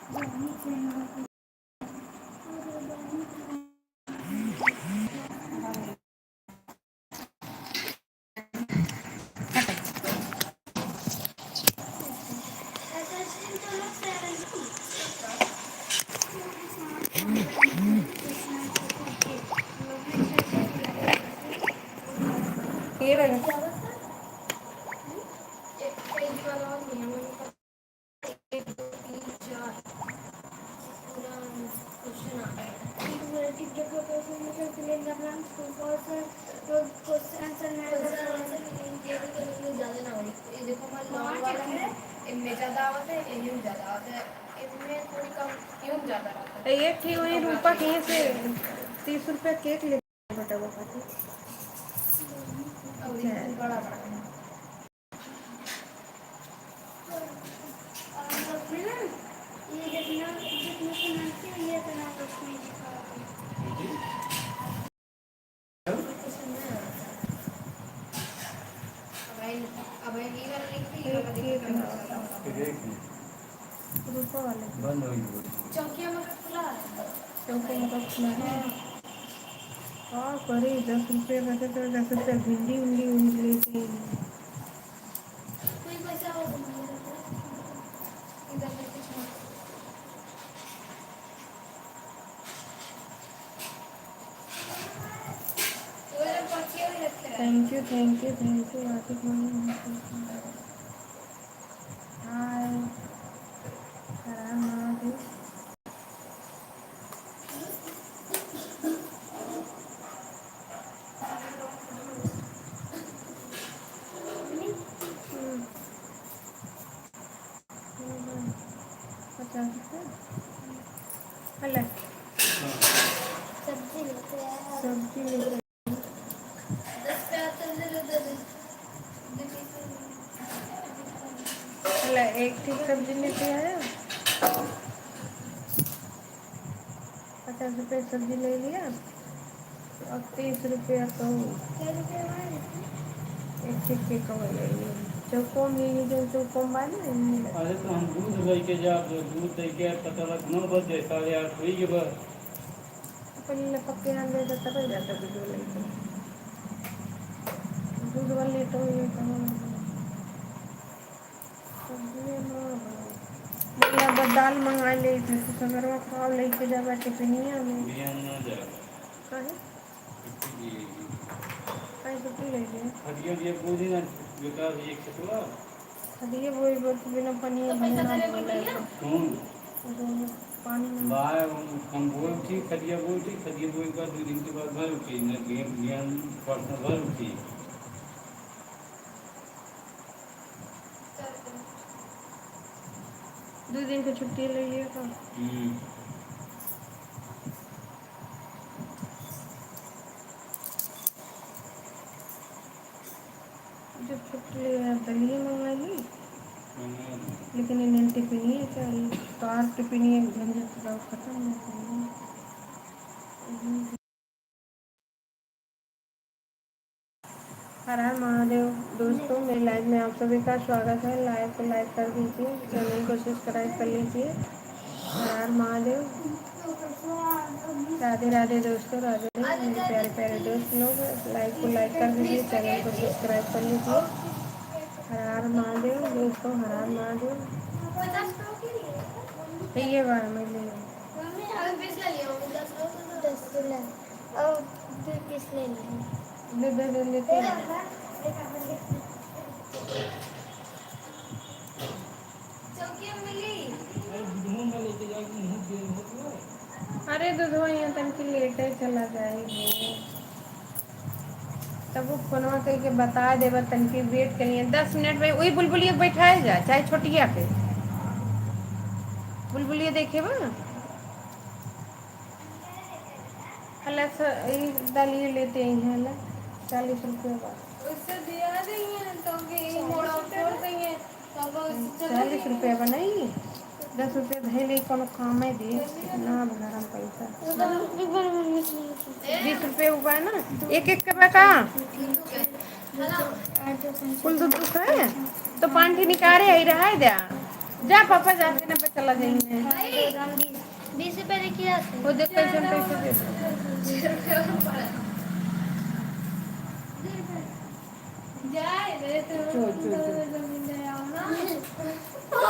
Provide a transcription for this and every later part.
ये वाला ये थी वही रूपा कहीं से 30 रुपया केक ले बेटा वो खाती बड़ा रूपा वाले बंद हो गई चौकिया में खुला है चौकिया में खुला है हाँ करे 10 रुपये बचे तो 10 रुपये भिंडी उंडी उंडी लेती कोई पैसा हो इधर थैंक यू आतिफ हाय सब्जी लेते एक ठीक सब्जी लेते आया 50 रुपये सब्जी ले लिया और 30 रुपया तो एक ठीक के कवर ले लिया चौकोम ले लीजिए चौकोम वाले अरे तो हम दूध लेके जा दूध लेके पता लग 9 बजे 8:30 हुई के बाद अपन पक्के हम ले जाता पर जाता दूध लेके दूध वाले तो ये दाल मंगा ले सगरवा खाव लेके जाबा टिफिनिया में काहे छुट्टी ले लिए हदिया पूरी ना विकास एक छुआ हदिया वो बिना पानी भरना पानी में बाय हम बोल थी खदिया बोल का 2 दिन के बाद भर उठी न ज्ञान पर्सनल भर उठी 2 दिन की छुट्टी ले लिए तो जब छुट्टी ले दलिए मंगा ली लेकिन इन्हें टिफिनी है चाहिए तो आज टिफिनी एक झंझट का खत्म नहीं हर हर महादेव दोस्तों मेरे लाइव में आप सभी का स्वागत है लाइव को लाइक कर दीजिए चैनल को सब्सक्राइब कर लीजिए हर हर महादेव राधे राधे दोस्तों राधे मेरे प्यारे प्यारे दोस्त लोग लाइव को लाइक कर दीजिए चैनल को सब्सक्राइब कर लीजिए हर हर महादेव दोस्तों हर हर महादेव ये बार मैं ले दे लेते अरे दूधवा यहाँ तक कि लेटे चला जाएगी तब वो फोनवा करके बता देगा तनकी वेट करिए 10 मिनट में वही बुलबुलिया बैठाया जा चाहे छोटिया पे बुलबुलिया देखे बा हला दलिए लेते हैं हला 40 रुपये का उससे दिया देंगे तो मोड़ा छोड़ देंगे 40 रुपया बनाइए 10 रुपये धैले कोनो काम है दे ना गरम पैसा 20 रुपये हुआ है ना एक एक कर का कुल दूध है तो पानी निकाले ही रहा है दिया जा पापा जाके ना पे चला जाएंगे। 20 रुपए देखिए वो देख पैसे पैसे दे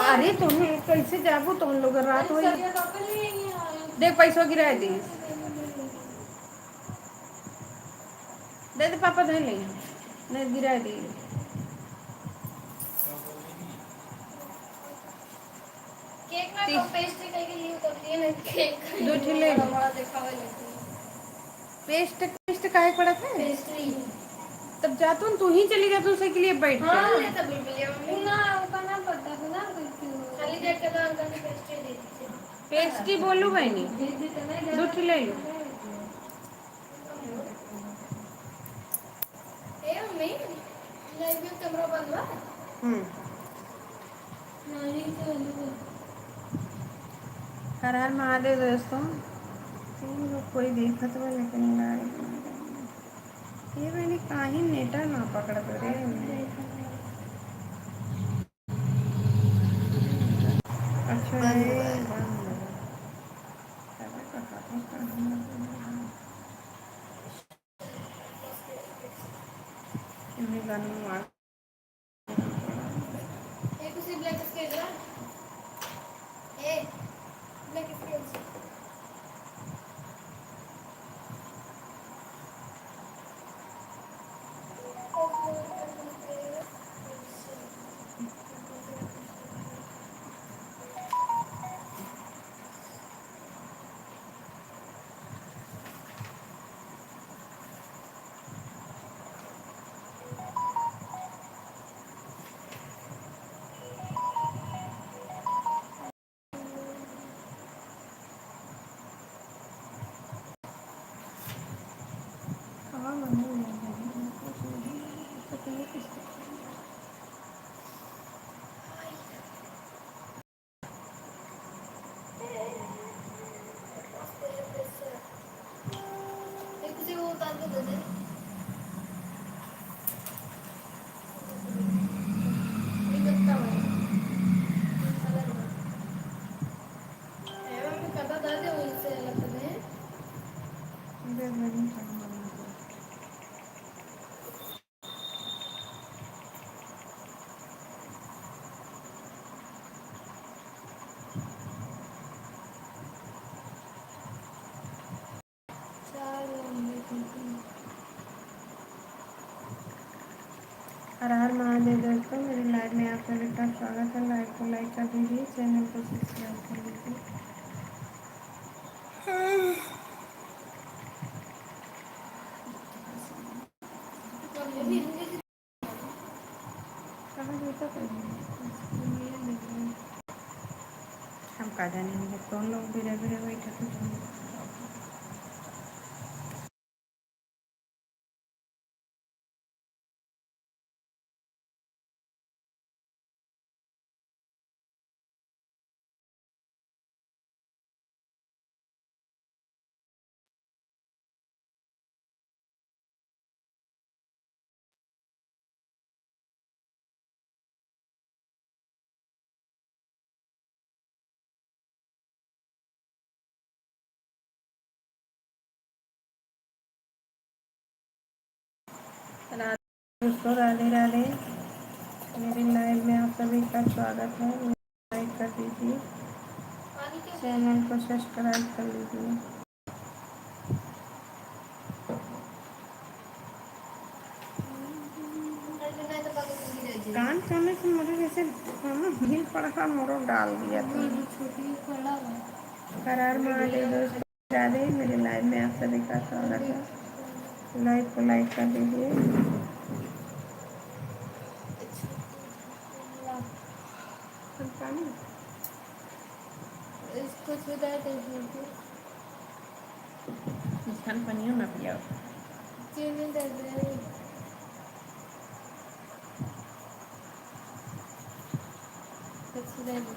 अरे तुम कैसे जाबू तुम लोग रात हो देख पैसों गिरा दी दे दे पापा धर ले नहीं गिरा दी केक में तो पेस्ट्री कहीं ली तो ये केक दो ठेले बड़ा दिखावे लेती पेस्ट पेस्ट काहे पड़ा था पेस्ट्री तब जा तू ही चली जा तू उसे के लिए बैठ हाँ ये तो बिल्कुल ये मम्मी ना उसका ना पता था ना खाली देख के तो अंकल ने पेस्ट्री दे दी पेस्ट्री बोलू बहनी दो ठेले लो ए मम्मी लाइव में कैमरा बंद हुआ नहीं तो हर हर महादेव दोस्तों कोई देखत बा लेकिन ना ये मैंने काहे नेटा ना पकड़ रे अच्छा एक उसी ब्लैक स्केच ना ए ब्लैक स्केच एक उसी वो उतार के दे दे ये कितना है ए मम्मी कदा दे दे वैसे लगता है हर हर महादेव दोस्तों मेरी लाइव में आप सभी का स्वागत है लाइव को लाइक कर दीजिए चैनल को सब्सक्राइब कर लीजिए कहाँ जैसा हम का जाने कौन लोग धीरे धीरे बैठे थे दोस्तों राधे राधे मेरी लाइव में आप सभी का स्वागत है लाइक कर दीजिए चैनल को सब्सक्राइब कर लीजिए कान खाने से मुझे जैसे भीड़ पड़ा था मोरो डाल दिया था करार महादेव दोस्तों राधे मेरे लाइव में आप सभी का स्वागत है लाइव को लाइक कर दीजिए इसको छुदा दीजिए खान पानियों ना पिया चीनी दे दे छुदा दे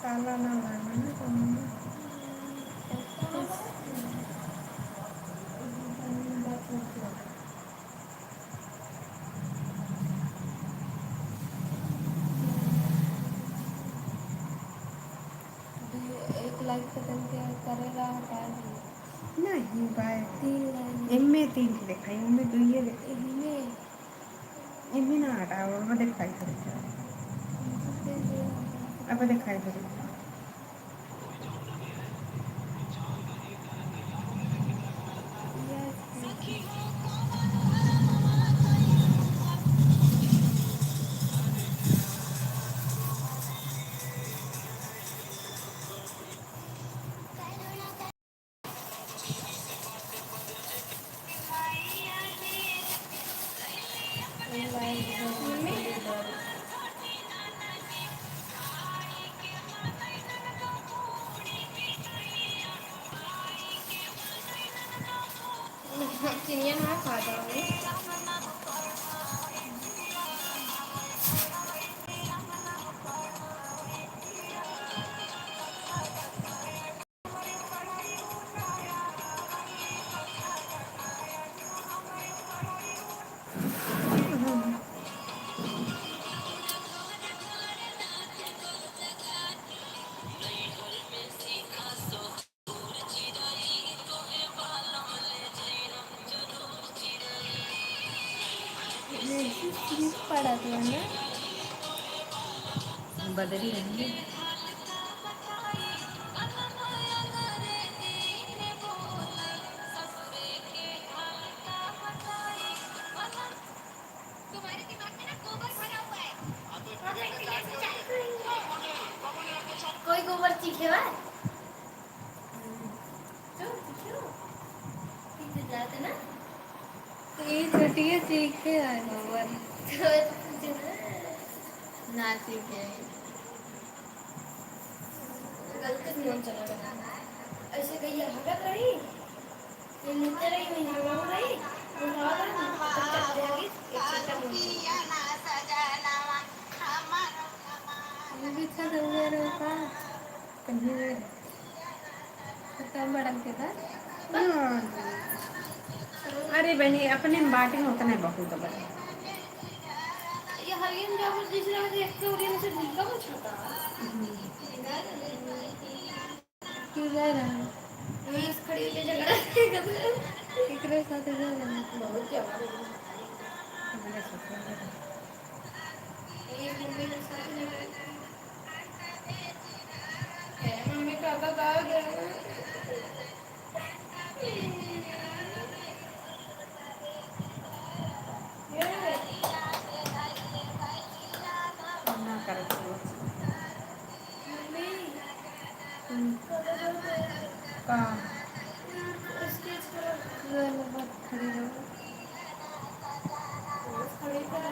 ताला ना लगा ना कमरे में। एक लाइक सेकंड के करेगा हटा नहीं बाय 3 लाइन एमे 3 दिखाई उनमें 2 ये दिखाई इनमें एमे ना हटा वो दिखाई दे अब दिखाई दे चिनिया ना खा जाओगे। पड़ा था ना बदली रहेंगे कोई गोबर चीखे हुआ है जाते ना ये छोटी है चीखे है गोबर ना चीखे गलती से मन चला गया ऐसे गई हगत रही ये नीचे रही मैं हगम रही उठा रही तो चल जाएगी एक छोटा मुंह भी अच्छा दे रहा का कहीं कम बड़ा के था अरे बहनी अपने बाटी में उतना बहुत बड़ा ये हरियन जाबर दूसरा में एक तो उड़ियन से ढीका कुछ होता क्यों जा रहा है मैं इस खड़ी हुई जगह इकरे साथ जा रहा है बहुत क्या हमारे ससुर एक मम्मी के साथ मम्मी पापा कहाँ ना करे का स्केच करो खड़ी रहो खड़ी करो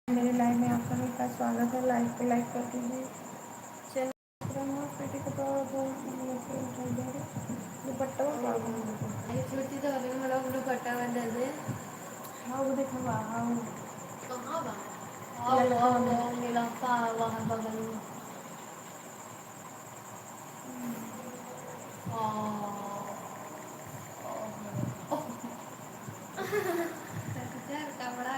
मेरे लाइव में आप सभी का स्वागत है। लाइव को लाइक कर दीजिए। चैनल पेटी को तो दुपट्टा छोटी तो दुपट्टा दे दे। हाँ वो देखो हाँ कहाँ बा? आओ मेरा पा वहाँ बगल में। कपड़ा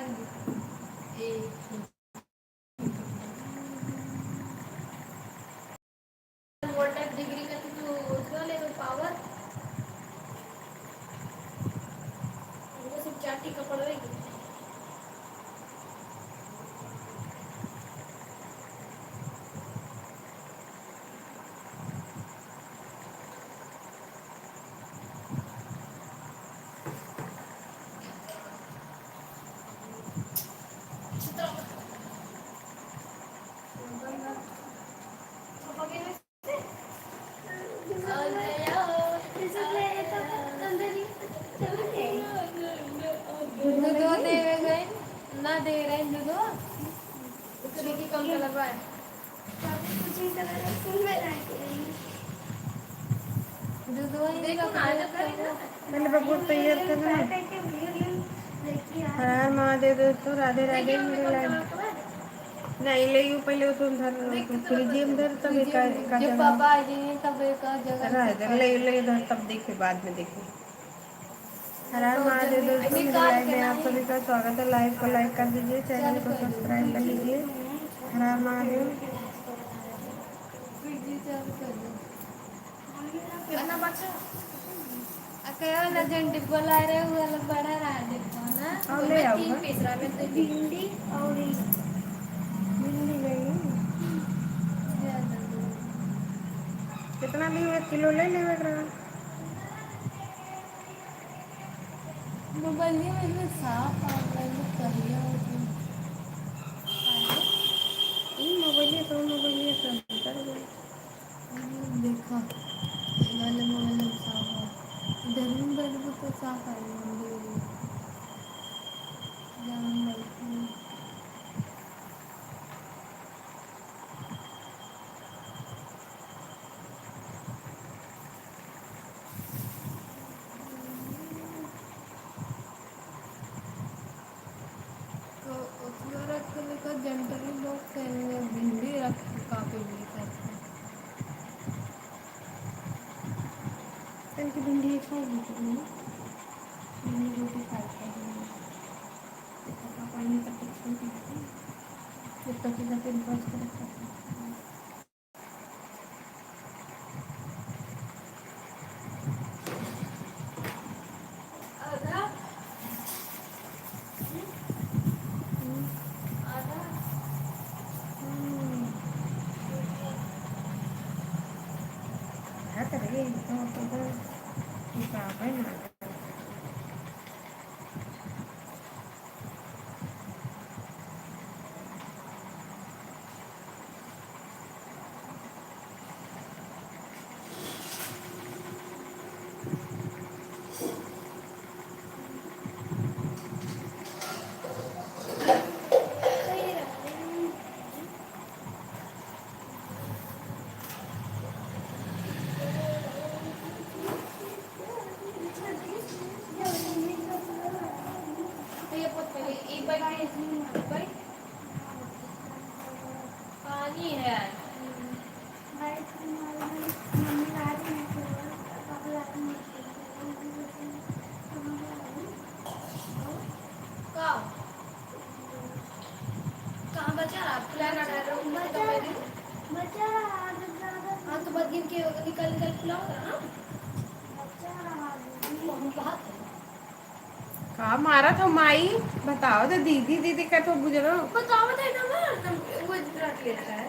वोल्टेज डिग्री का तो उसका ले लो पावर। वो सिर्फ चाटी कपड़ा रहेगी। ना दे रहे हैं दूध की कम कलर है। पहले बबू तैयार करना। हर हर महादेव दोस्तों, राधे राधे। मेरे लाइव नहीं ले यू पहले तो उधर फ्रिज में धर तब एक का जब जगह पापा आ जाएंगे तब एक जगह रह इधर ले ले इधर तब देखे बाद में देखे। हर हर महादेव दोस्तों, मेरे लाइव में आप सभी का स्वागत है। लाइव को लाइक कर दीजिए, चैनल को सब्सक्राइब कर लीजिए। हर हर महादेव। जंटी बोला रहे हुए बड़ा रहा देखो ना। और ले आओ तीन पीस रहा मैं तो भिंडी और भिंडी गई ज्यादा कितना लिए 1 किलो ले लेवे रहा। मोबाइल में साफ आ करिया मोबाइल तो मोबाइल सब कर दे। देखा वाले मोबाइल में साफ आ इधर में बैठ तो साफ आएगा। जनरली लोग भिंडी रख काफी करते हैं। इनकी भिंडी खाएगी भिंडी रोटी खाएगी पानी तक छोटी फिर बच कर रखा करेंगे हिसाब है ना। पानी है कहाँ बचा रहा हाँ तो बाद गिन के निकल निकल खुला होगा ना। कहा मारा था माई बताओ तो दीदी दीदी का तो गुजरो बताओ ना वो रख लेता है।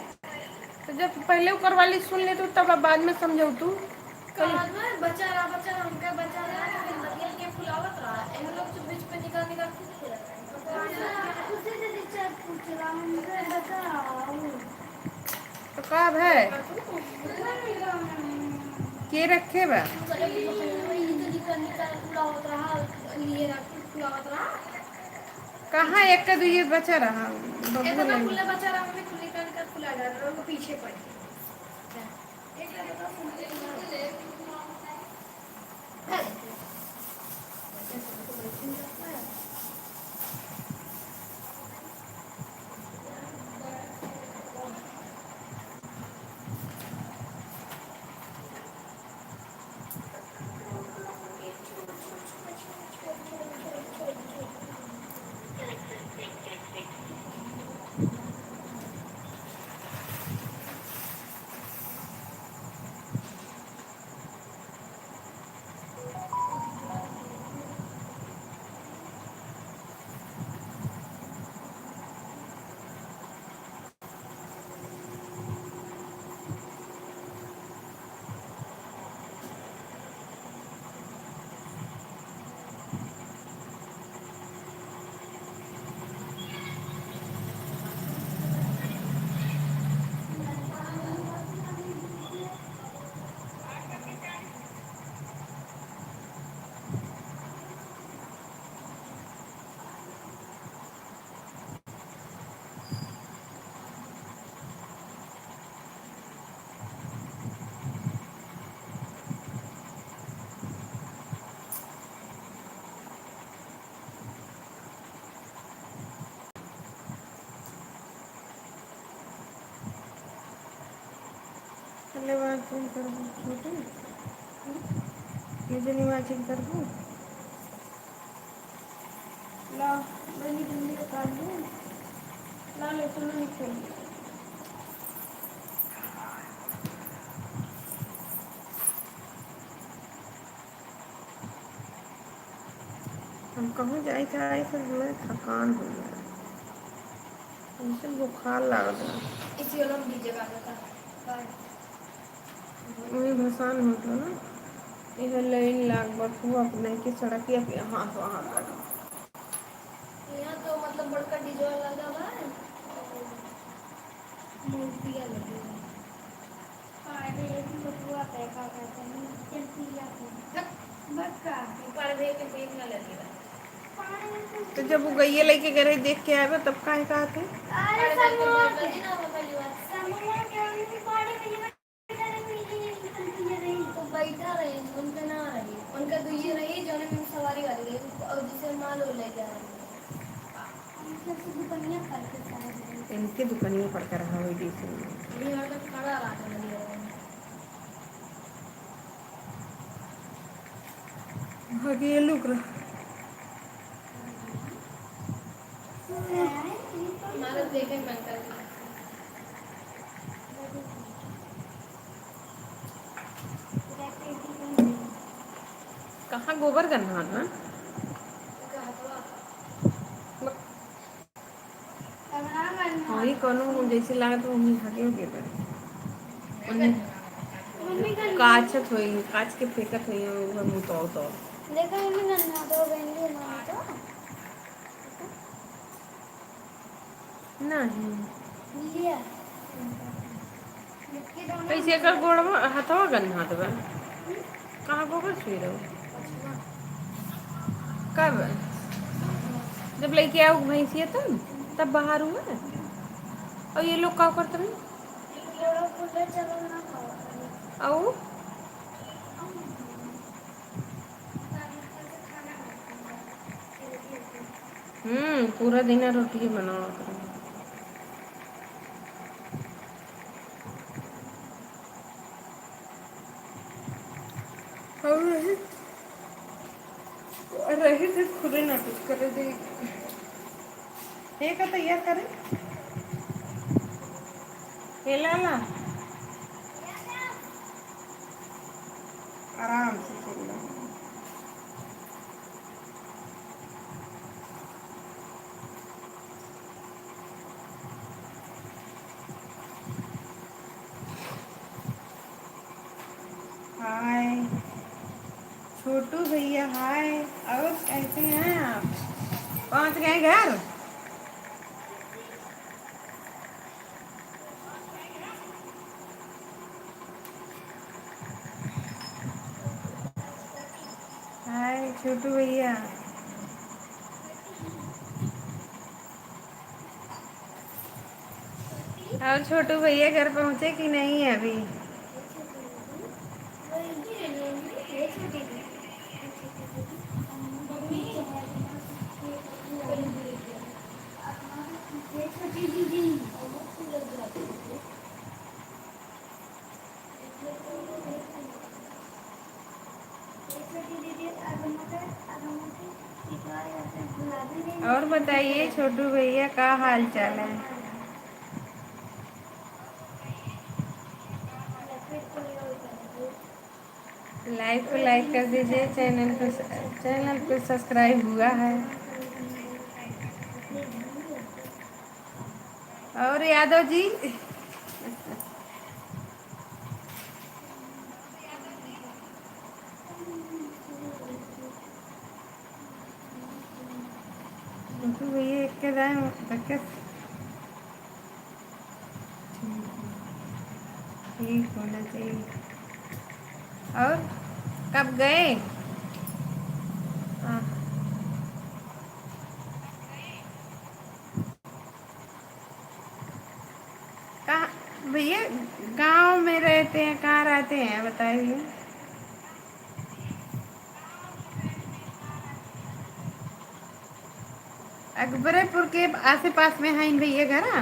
तो जब पहले ऊपर वाली सुन ले तो तब बाद में समझो तू बचा रहा उनका बचा रहा तो फिर बदल के फुलावत रहा इन लोग तो बीच पे निकाल निकाल तो कब है के रखे बा निकाल निकाल फुलावत रहा लिए रख फुलावत रहा कहाँ एक का दुई बचा रहा इतना बबुआ खुला लगे। बचा रहा मैंने खुली कर खुला जा रहा है वो पीछे पड़ गया एक का बता पहले बार तुम कर दो छोटे मुझे नहीं मैचिंग कर दूँ। ला मैंने जल्दी काट दूँ। ला ले चलो निकल। हम कहूँ जाए आए तो हमें थकान हो गया हमसे बुखार लग रहा। इसी वाला डीजे गाना का बाय वही भसान होता ना यह लाइन लाग बथू अपने की सड़क या यहाँ से वहाँ कर यहाँ तो मतलब बड़का डीजे लगा हुआ है और मूर्तियाँ लगी हुई हैं पार्ले की बटुआ पैका कहते हैं चलती जाती बक्का पर्दे के पेट में लगेगा तो जब वो गैया लेके गए देख के आए तब काहे कहा थे। अरे समूह के ना वो पहली बार समूह के उनकी पार्टी पहली बार तो बैठा रहे उनका ना रही उनका तो ये रही जो ने सवारी कर गई और जिसे माल हो लेके आ रही सबसे दुकानियां करके सारे इनके दुकानियाँ पड़ कर रहा हुई जैसे ये और तक खड़ा रहा था नदी भागे लुक रहा हमारा देखे मन कर कहाँ गोबर करना ना वही कौनो जैसे लागत वही भागे हो गए काचत हुई काच के फेंकत हुई वो मुँह तो देखा मम्मी नन्हा तो बेंडी ना तो नहीं लिया कैसे कर गोड़ हथवा गन्ना देवे कहाँ गोबर छुई रहो कब जब लेके आओ भैंसिया तब बाहर हुआ और ये लोग क्या करते हैं और पूरा दिन रोटी बनाओ रही थे खुदे ना कुछ करे दे एक तैयार करे हेला ला आराम से खेल लो हाय छोटू भैया हाय और कैसे हैं आप पहुंच गए घर हाय छोटू भैया और छोटू भैया घर पहुँचे कि नहीं अभी? छोटी दीदी और बताइए छोटू भैया का हाल चाल है? लाइव को लाइक कर दीजिए, चैनल पे सब्सक्राइब हुआ है। और यादव जी छोटू भैया एक के दाएं ठीक होना चाहिए। और कब गए? हाँ, कहाँ भैया? गांव में रहते हैं, कहाँ रहते हैं बताइए? अकबरपुर के आसे पास में है इन भैया घर।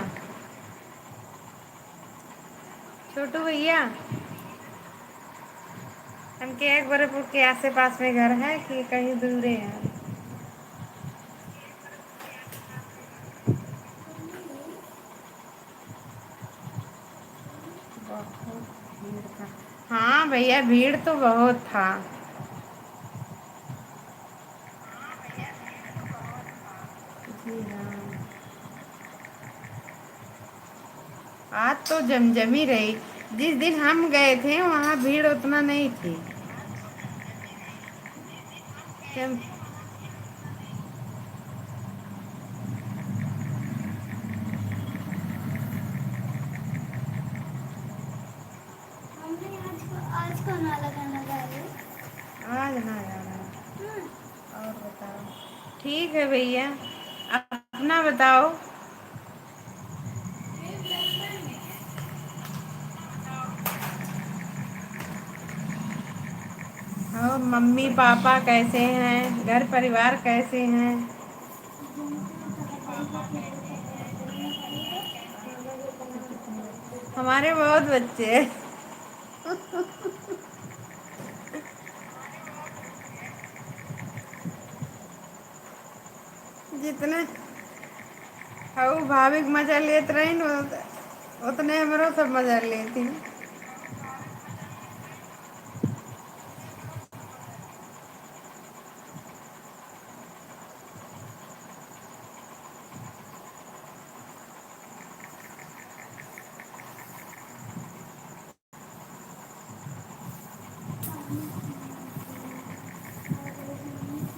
छोटू भैया हमके अकबरपुर के आसे पास में घर है कि कहीं दूर है? बहुत भीड़ था। हाँ भैया भीड़ तो बहुत था। जी हाँ, आज तो जमजमी रही। जिस दिन हम गए थे वहाँ भीड़ उतना नहीं थी। जम आज कौन वाला गाना गा रहे हो? आज ना जाना। और बताओ? ठीक है भैया, अपना बताओ। और मम्मी पापा कैसे हैं? घर परिवार कैसे हैं? हमारे बहुत बच्चे हैं। जितने हऊ भाभी के मजा लेत रही न उतने हमरो सब मजा लेती।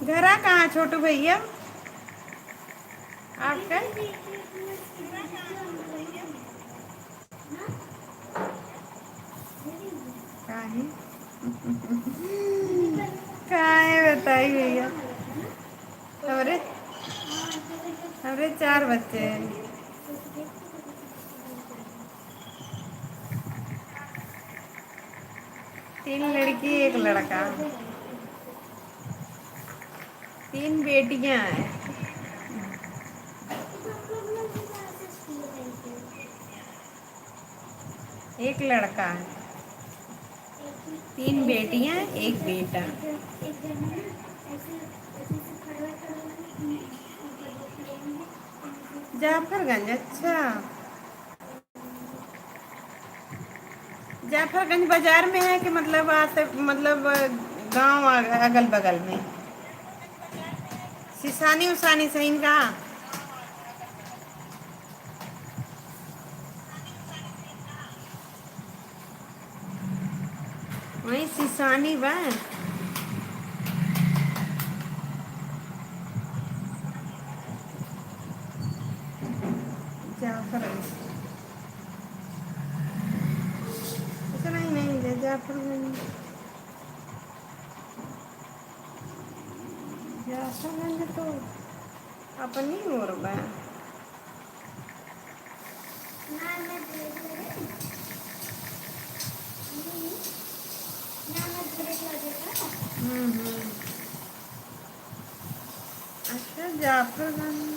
घरा कहाँ छोटू भैया आपका? काहे काहे बताई भैया? हमरे हमरे 4 बच्चे हैं। 3 लड़की 1 लड़का। 3 बेटियां हैं। 1 लड़का है। 3 बेटियां 1 बेटा। जाफरगंज, अच्छा। जाफरगंज बाजार में है कि मतलब आते मतलब गांव अगल बगल में? सिसानी उसानी सही का? वही सिसानी बा। जाफरगंज इतना ही नहीं है जाफरगंज। जाफरगंज तो अपनी ओर बा। जाफरगंज।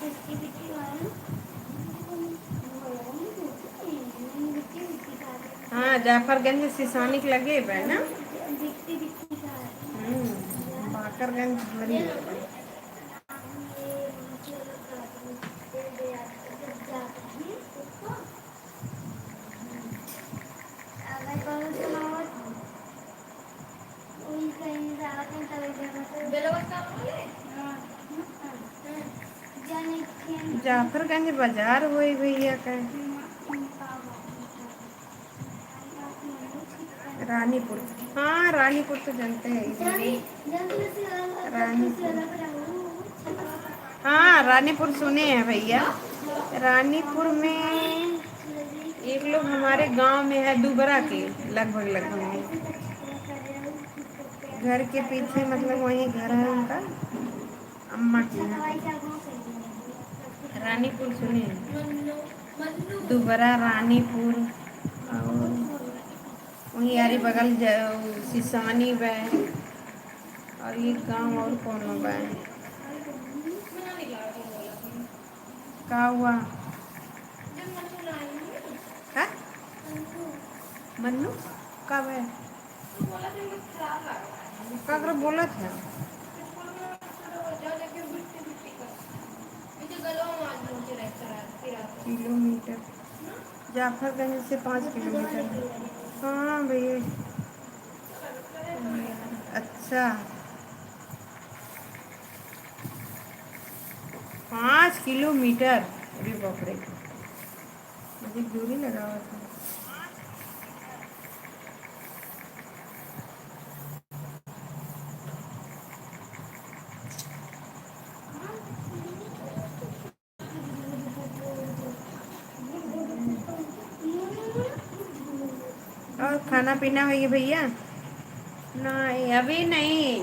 बिट्टी बिट्टी खाना बिट्टी बिट्टी खा हाँ जाफरगंज सिसानिक लगे बे ना। बिट्टी बिट्टी खा बाकरगंज भरी ये लो है। ये चलो काटू दे जब जाते हैं उसको अगर कौन सुनाओ वही कहीं जाते हैं तभी जगह पे बेलवत्ता वाले हाँ जाने के जाफरगंज बाजार हुई भैया का। रानीपुर। हाँ रानीपुर तो जानते हैं इधर ही। रानीपुर। हाँ रानीपुर सुने हैं भैया। रानीपुर में एक लोग हमारे गांव में है दुबरा के लगभग लगभग में। घर के पीछे मतलब वही घर है उनका। अम्मा की है। रानीपुर सुने हैं। दुबरा रानीपुर और वहीं यारी बगल सिसानी बे। और ये गांव और कौन बे। का हुआ है मन्नू कब है ककरो बोला था। किलोमीटर जाफरगंज से 5 किलोमीटर है। हाँ भैया। अच्छा 5 किलोमीटर। अरे बाप रे अधिक दूरी लगा हुआ था। और खाना पीना हुई है भैया। नहीं अभी नहीं।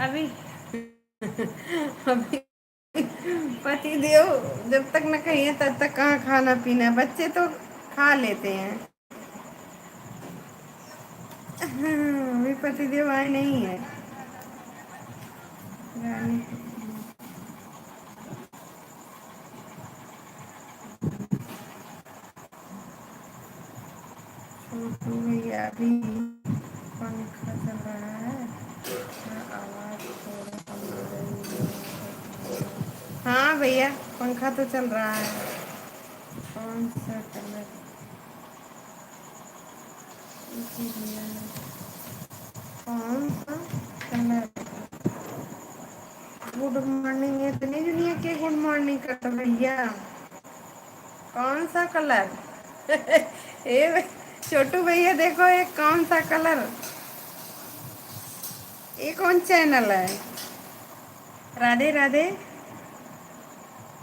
अभी अभी पति देव जब तक न कहिए तब तक कहाँ खाना पीना। बच्चे तो खा लेते हैं। हाँ, अभी पति देव आए नहीं है। रानी छोटू भैया अभी पंखा चल रहा है। आवाज थोड़ा कम हो रही है। हाँ भैया पंखा तो चल रहा है। कौन सा कलर इसीलिए कौन सा कलर। गुड मॉर्निंग इतनी दुनिया के गुड मॉर्निंग करता भैया। कौन सा कलर ए छोटू भैया देखो ये कौन सा कलर। ये कौन चैनल है। राधे राधे।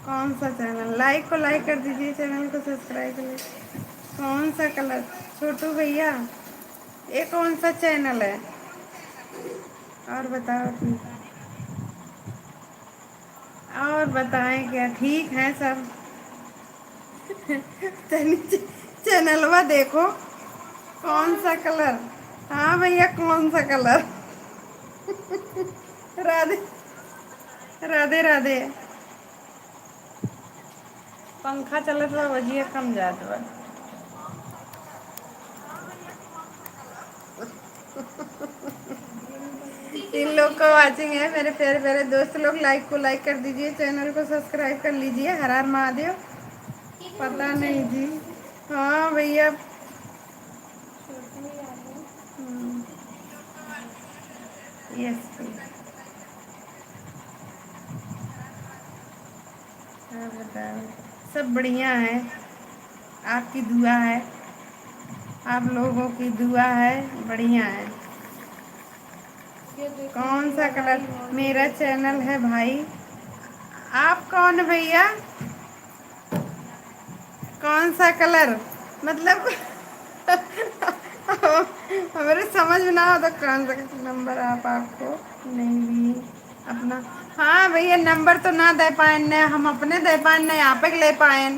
कौन सा चैनल लाइक को लाइक कर दीजिए चैनल को सब्सक्राइब कर लीजिए। कौन सा कलर छोटू भैया ये कौन सा चैनल है। और बताओ ठीक। और बताएं क्या ठीक है सब। चैनलवा देखो कौन सा कलर। हाँ भैया कौन सा कलर। राधे राधे राधे। पंखा चलत बा वजिया कम जात बा। इन लोग को वाचिंग है मेरे प्यारे प्यारे दोस्त लोग। लाइक को लाइक कर दीजिए चैनल को सब्सक्राइब कर लीजिए। हर हर महादेव। पता नहीं जी। हाँ भैया। यस हाँ बताओ सब बढ़िया है। आपकी दुआ है। आप लोगों की दुआ है बढ़िया है। कौन सा कलर मेरा चैनल है भाई। आप कौन भैया। कौन सा कलर मतलब हमारे समझ में ना हो तो कौन सा नंबर आप आपको नहीं भी अपना। हाँ भैया नंबर तो ना दे पाए न हम अपने दे पाए न आप ले पाए।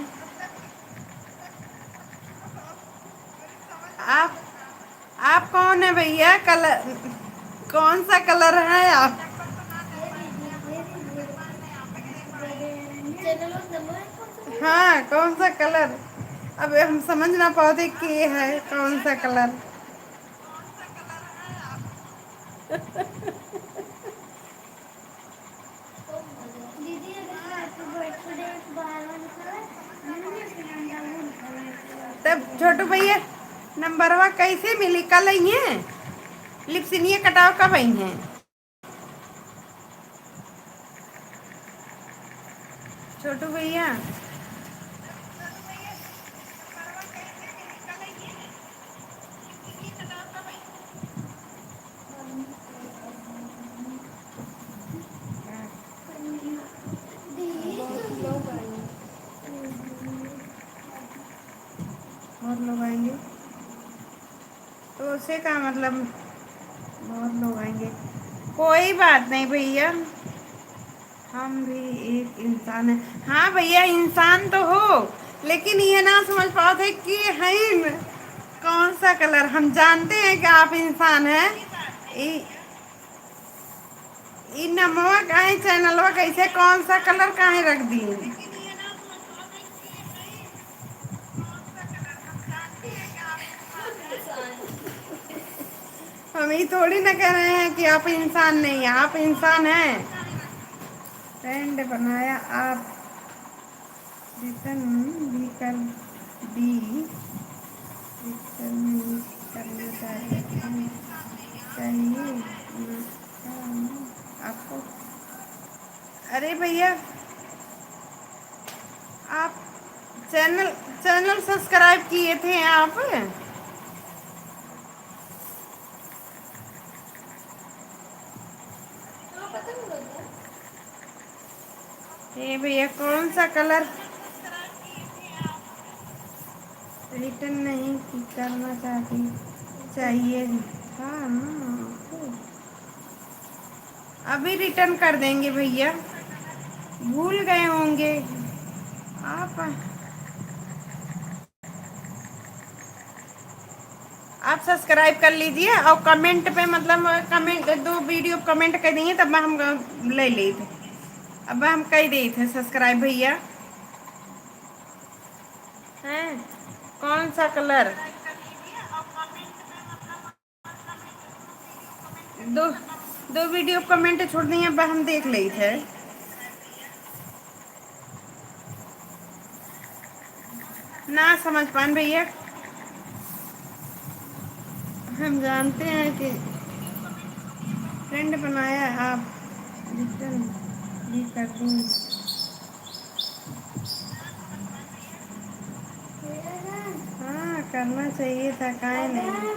आप आप कौन है भैया? कलर कौन सा कलर है आप? ये दीजिए, ये दीजिए। चैनल और नंबर है कौन सा भैया? हाँ, कौन सा कलर? अब हम समझ ना पाते कि ये है कौन सा कलर। दीदी अगर हैप्पी बर्थडे बाहर वाला निकाला है, मैंने भी उसका नाम डाल वो निकाला तब है छोटू भैया नंबरवा कैसे मिली? कल आई है लिपसिनिया कटाव कब आई हैं? छोटू भैया बहुत लोग आए बहुत लोग आएंगे तो उसे का मतलब बहुत लोग आएंगे। कोई बात नहीं भैया, हम भी एक इंसान है। हाँ भैया, इंसान तो हो, लेकिन ये ना समझ पाते कि है कौन सा कलर। हम जानते हैं कि आप इंसान हैं। ई ई नमवा काहे चैनलवा कैसे कौन सा कलर काहे रख दिए? हम ये थोड़ी ना कह रहे हैं कि आप इंसान नहीं हैं, आप इंसान हैं। फ्रेंड बनाया आप रिटर्न भी कर दी, रिटर्न भी करना चाहिए आपको। अरे भैया, आप चैनल चैनल सब्सक्राइब किए थे आप? हाँ पता नहीं लगता। ये भैया कौन सा कलर? रिटर्न नहीं करना चाहती चाहिए था ना आपको। अभी रिटर्न कर देंगे भैया, भूल गए होंगे आप। आप सब्सक्राइब कर लीजिए और कमेंट पे मतलब कमेंट दो वीडियो कमेंट कर दिए तब हम ले ली थे। अब हम कह दिए थे सब्सक्राइब भैया। हैं कौन सा कलर? दो दो वीडियो कमेंट छोड़ दिए, अब हम देख ली थे। ना समझ पान भैया, हम जानते हैं कि फ्रेंड बनाया आप रिटर्न भी कर दूँ। हाँ करना चाहिए था, काहे नहीं।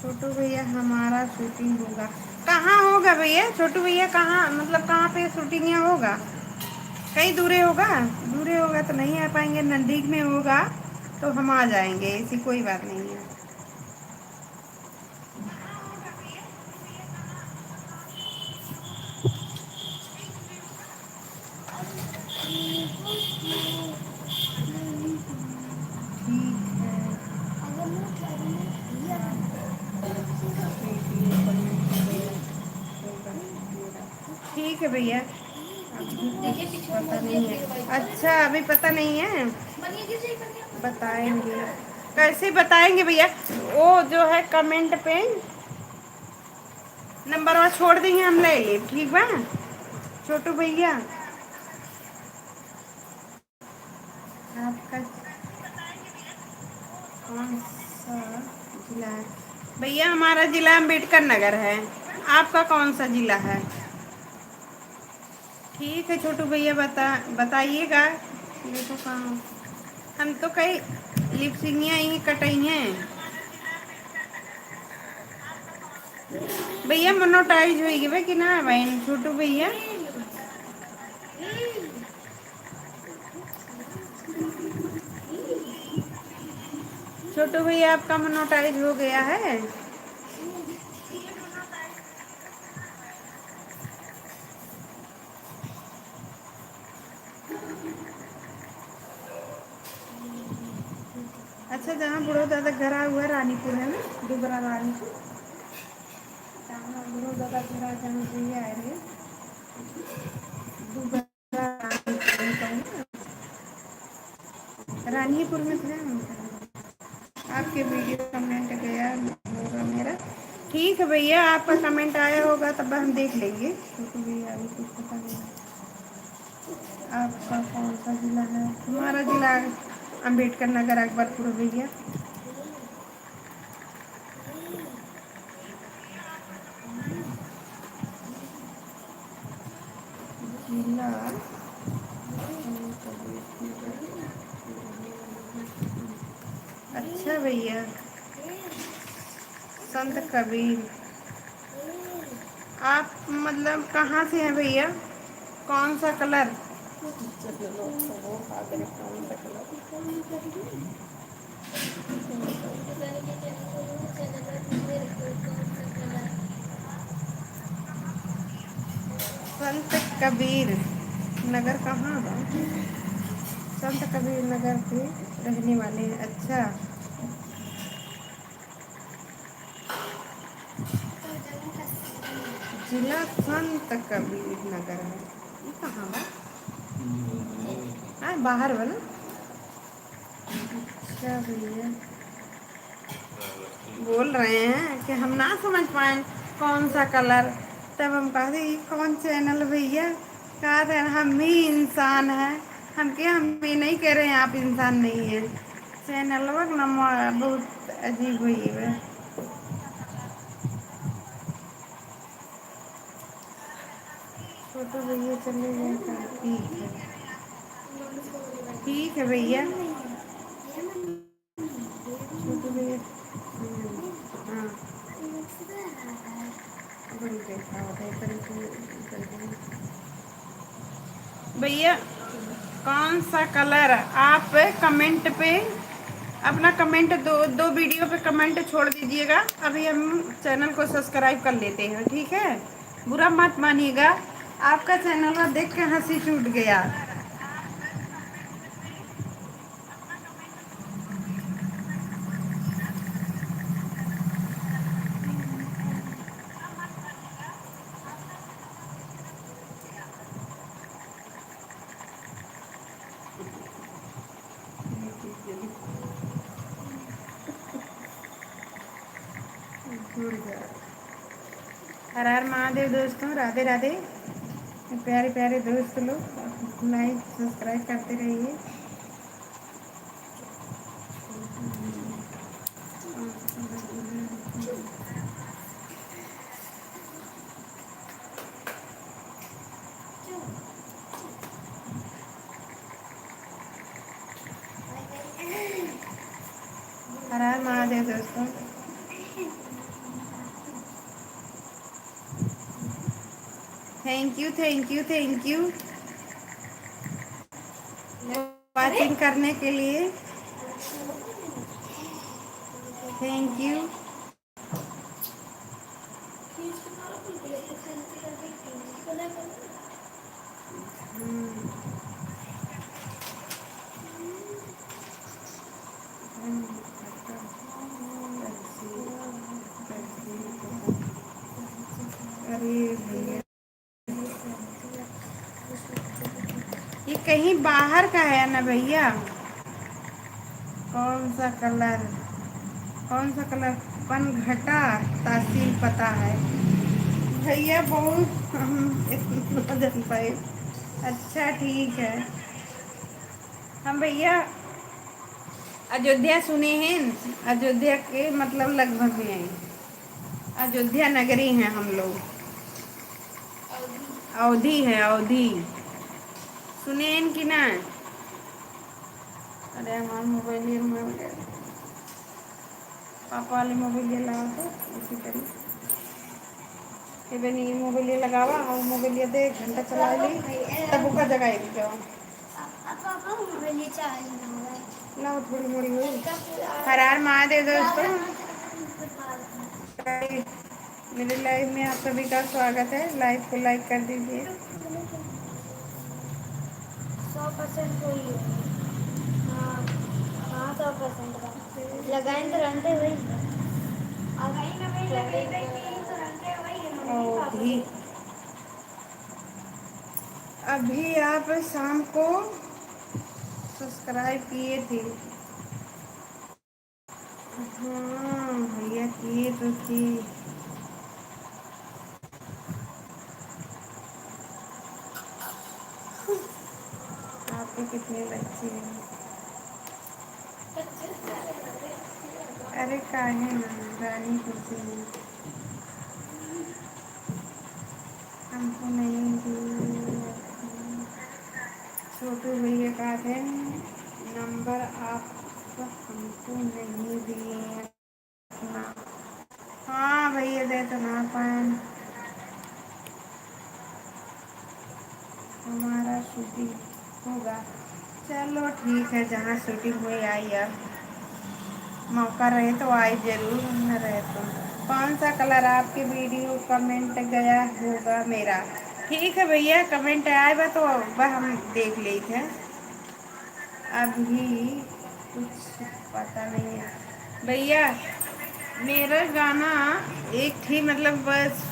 छोटू भैया हमारा शूटिंग होगा। कहाँ होगा भैया छोटू भैया? कहाँ मतलब कहाँ पे शूटिंग यहाँ होगा? कहीं दूरे होगा? दूरे होगा तो नहीं आ पाएंगे, नज़दीक में होगा तो हम आ जाएंगे, ऐसी कोई बात नहीं है। ठीक है, ठीक है भैया। अभी देखिए कुछ पीछे पता मोदी नहीं अपनी है। वाइफ। अच्छा अभी पता नहीं है, बनिए कैसे करनी है? बताएंगे। कैसे बताएंगे भैया? वो जो है कमेंट पे नंबर और छोड़ देंगे, हम ले ले, ठीक बा छोटू भैया। आपका कौन सा जिला है? भैया हमारा जिला अम्बेडकर नगर है। आपका कौन सा जिला है? ठीक है छोटू भैया, बताइएगा। ये तो कहाँ, हम तो कई लिपसिंगियाँ ही कटई हैं भैया। मोनोटाइज हुई कि ना बहन छोटू भैया? छोटू भैया आपका मोनोटाइज हो गया है? अच्छा, जहाँ बुढ़ो दादा घर आया हुआ है रानीपुर है ना, दुबरा रानीपुर। जहाँ बुढ़ो दादा घर आया, जहाँ भैया आए रहे दुबरा रानीपुर में कहूँ ना, रानीपुर में थे हम। आपके वीडियो कमेंट गया होगा मेरा। ठीक है भैया, आपका कमेंट आया होगा तब हम देख लेंगे, क्योंकि भैया अभी कुछ पता नहीं। आपका कौन सा जिला है? हमारा जिला अम्बेडकर नगर अकबरपुर भैया। जिला अच्छा भैया, संत कबीर। आप मतलब कहाँ से हैं भैया? कौन सा कलर? संत कबीर नगर कहाँ है? संत कबीर नगर के रहने वाले हैं। अच्छा, जिला संत कबीर नगर है। ये कहाँ है? हाँ, बाहर वाला। अच्छा भैया, बोल रहे हैं कि हम ना समझ पाए कौन सा कलर। तब हम कहते ये कौन चैनल भैया? कहा था हम भी इंसान हैं। हम ये नहीं कह रहे हैं आप इंसान नहीं हैं। चैनल वक्त ना बहुत अजीब हुई है। छोटू भैया चले गए कहाँ? ठीक है, ठीक है भैया। छोटू भैया, हाँ, बड़ी देखा होता है भैया। कौन सा कलर? आप कमेंट पे अपना कमेंट दो वीडियो पे कमेंट छोड़ दीजिएगा। अभी हम चैनल को सब्सक्राइब कर लेते हैं, ठीक है? बुरा मत मानिएगा, आपका चैनल देख के हंसी छूट गया। हर हर महादेव दोस्तों, राधे राधे। प्यारे प्यारे दोस्त लोग, लाइक सब्सक्राइब करते रहिए। हर हर महादेव दोस्तों। Thank U, thank U, thank U watching करने के लिए। Thank U. अरे भैया, ये कहीं बाहर का है ना भैया? कौन सा कलर? कौन सा कलर? पनघटा तहसील पता है भैया, बहुत हम इतना जान पाए। अच्छा ठीक है। हम भैया अयोध्या सुने हैं, अयोध्या के मतलब लगभग में हैं। अयोध्या नगरी हैं हम लोग। अवधि है, अवधि सुने हैं कि ना? अरे हमारे मोबाइल में पापा वाले मोबाइल लगा तो इसी तरह ये मोबाइल लगावा और मोबाइल दे घंटा चला ली तब का जगह जाओ ना थोड़ी मोड़ी हुई। हर हर महादेव दोस्तों, मेरे लाइव में आप सभी का स्वागत है। लाइव को लाइक कर दीजिए। 100% वही है। हाँ, हाँ 100% का लगाएं तो रंटे वही अगाई ना मैं लगे तो रंटे वही और भी अभी आप शाम को सब्सक्राइब किए थे। हाँ भैया किए तो थे। आपके कितने बच्चे हैं? अरे काहे ना रानी खुशी में हमको नहीं दिए। छोटू भैया का है नंबर आप हमको नहीं दिए अपना। हाँ भैया दे तो ना पाए। हमारा शूटिंग होगा। चलो ठीक है जहाँ शूटिंग हुई आई अब मौका रहे तो आई जरूर न रहे तो। कौन सा कलर आपके वीडियो कमेंट गया होगा मेरा। ठीक है भैया कमेंट आए बा तो वह हम देख लेते हैं। अभी कुछ पता नहीं है भैया। मेरा गाना एक थी मतलब बस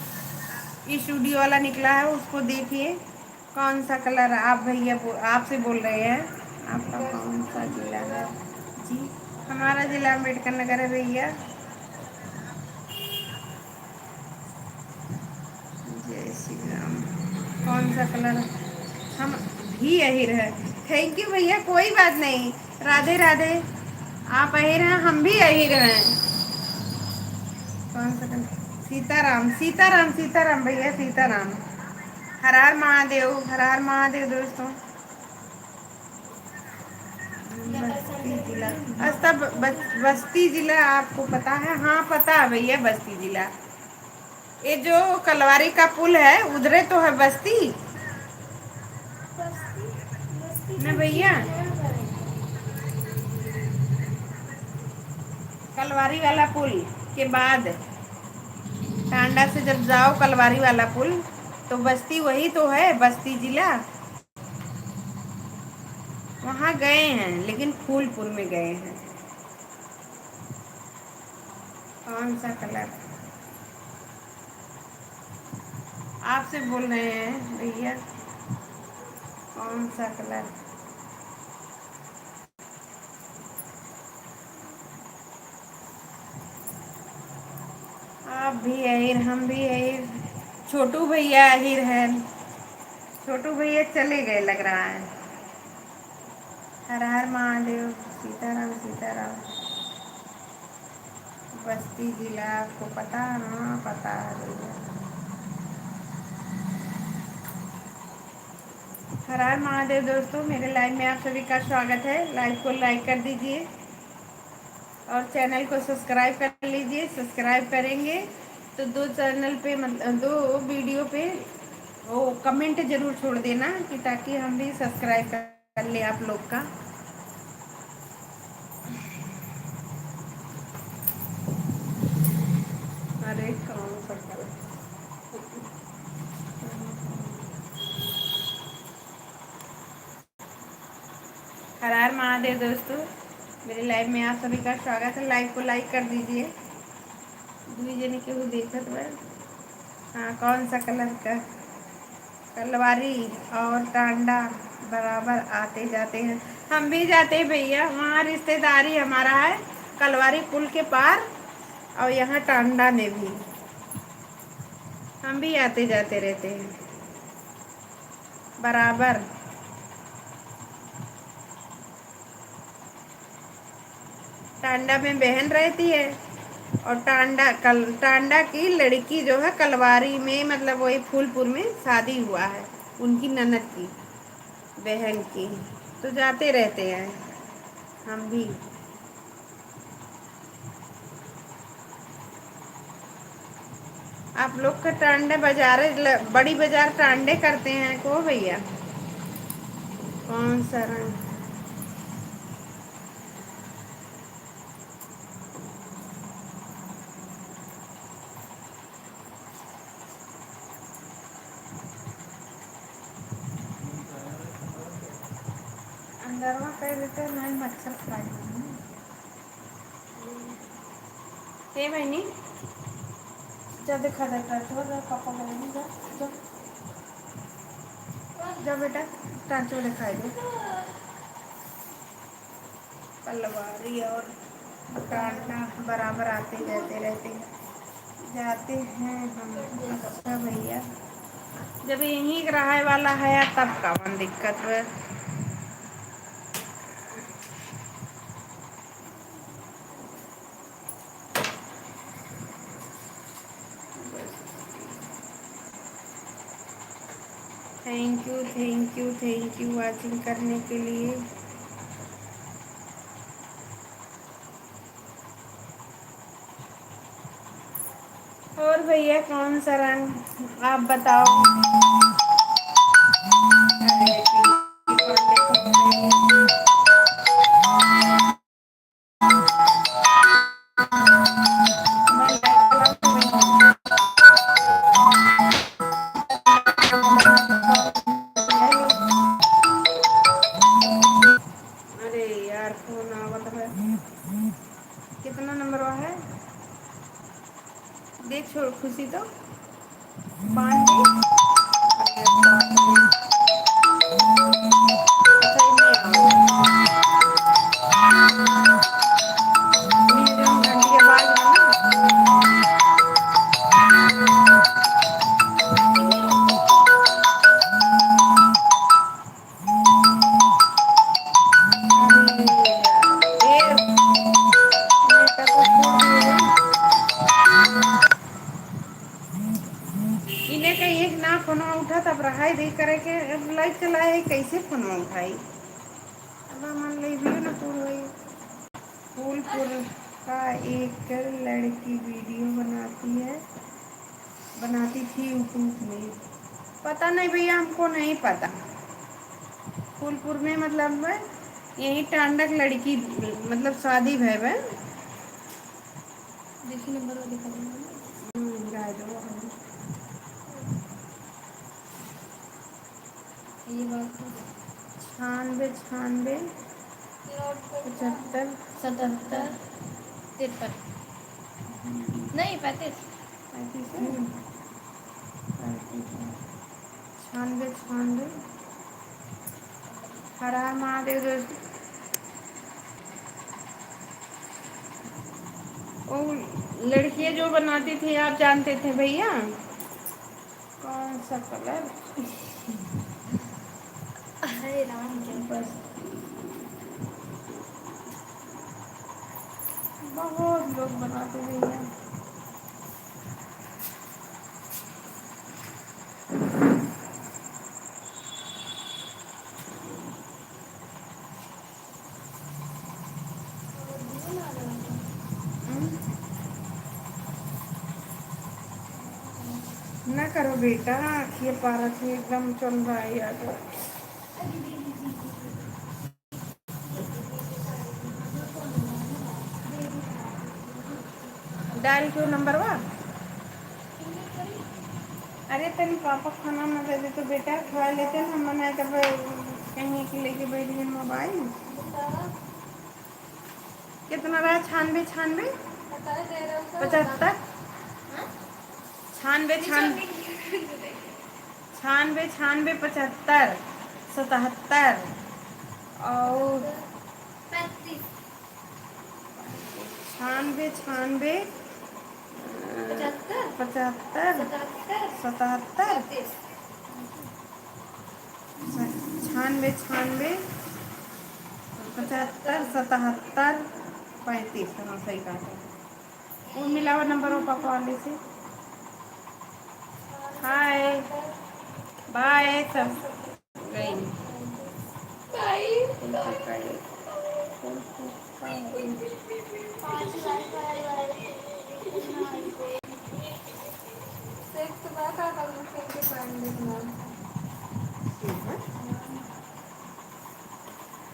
स्टूडियो वाला निकला है उसको देखिए। कौन सा कलर आप भैया आपसे बोल रहे हैं। आपका कौन सा जिला है जी। हमारा जिला अम्बेडकर नगर है भैया। जय श्री राम। कौन सा कलर हम भी अहिर है। थैंक यू भैया कोई बात नहीं। राधे राधे। आप अहिर हैं हम भी अहिर हैं। कौन सा कलर सीताराम सीताराम सीताराम भैया सीताराम। हर हर महादेव हर हर महादेव दोस्तों। बस्ती जिला अच्छा बस्ती जिला आपको पता है। हाँ पता है भैया बस्ती जिला। ये जो कलवारी का पुल है उधरे तो है बस्ती न भैया। कलवारी वाला पुल के बाद टांडा से जब जाओ कलवारी वाला पुल तो बस्ती वही तो है बस्ती जिला। वहाँ गए हैं लेकिन फूलपुर में गए हैं। कौन सा कलर आपसे बोल रहे हैं भैया। कौन सा कलर आप भी अहिर हम भी अहिर। छोटू भैया अहिर है। छोटू भैया चले गए लग रहा है। हर हर महादेव सीताराम सीताराम। बस्ती जिला आपको पता। हाँ पता है भैया। हर हर महादेव दोस्तों मेरे लाइव में आप सभी का स्वागत है। लाइव को लाइक कर दीजिए और चैनल को सब्सक्राइब कर लीजिए। सब्सक्राइब करेंगे तो दो चैनल पे मतलब दो वीडियो पे वो कमेंट जरूर छोड़ देना कि ताकि हम भी सब्सक्राइब कर ले आप लोग का। अरे कौन सा कलर हर हर महादेव दोस्तों मेरे लाइव में आप सभी का स्वागत है। लाइव को लाइक कर दीजिए। दुई जने के वो देखत बा। हाँ कौन सा कलर का कलवारी और टांडा बराबर आते जाते हैं। हम भी जाते हैं भैया वहाँ रिश्तेदारी हमारा है कलवारी पुल के पार और यहाँ टांडा में भी हम भी आते जाते रहते हैं बराबर। टांडा में बहन रहती है और टांडा की लड़की जो है कलवारी में मतलब वही फूलपुर में शादी हुआ है उनकी ननद की बहन की। तो जाते रहते हैं हम भी। आप लोग का टांडे बाजार बड़ी बाजार टांडे करते हैं को भैया। कौन सा रंग अंदरवा कह देते हैं नहीं मच्छर खाए। हे बहनी जा दिखा दे ट्रांसफर जा पापा बोलेंगे जा जा जा बेटा ट्रांसफर दिखाई दे पल्लवारी और कांटा बराबर आते जाते रहते हैं जाते हैं हम। अच्छा भैया जब यहीं रहाय वाला है तब कौन दिक्कत है। थैंक यू वाचिंग करने के लिए। और भैया कौन सा रंग आप बताओ। अरे यार फोन आवत है कितना नंबर है देख छोड़ खुशी तो बानवे। घंटी के बाद है इन्हें कही एक ना फोन उठा तब रहाई दे करे के लाइट चलाए कैसे फोन उठाई। अब मान ली ना पूरी फूलपुर का एक लड़की वीडियो बनाती थी यूट्यूब में। पता नहीं भैया हमको नहीं पता। फूलपुर में मतलब यही टांडक लड़की मतलब शादी भय देखिए नंबर वो दिखा ये बात 96 75 77 53 नहीं 35 96 हर हर महादेव दोस्त। वो लड़कियां जो बनाती थी आप जानते थे भैया कौन सा कलर। अरे राम क्या बस बहुत लोग बनाते भैया। ना करो बेटा आखिए पारा से एकदम चल रहा है यार। डायल क्यों नंबर वा। अरे तेरे पापा खाना ना दे दे तो बेटा खा लेते ना मना कर कहीं के लेके बैठ गए मोबाइल। कितना रहा 96 75 96 75 77 और 96 75 77 96 75 77 35। हाँ सही कहा वो मिला नंबर हो पापा वाले से। हाय बाय सब गई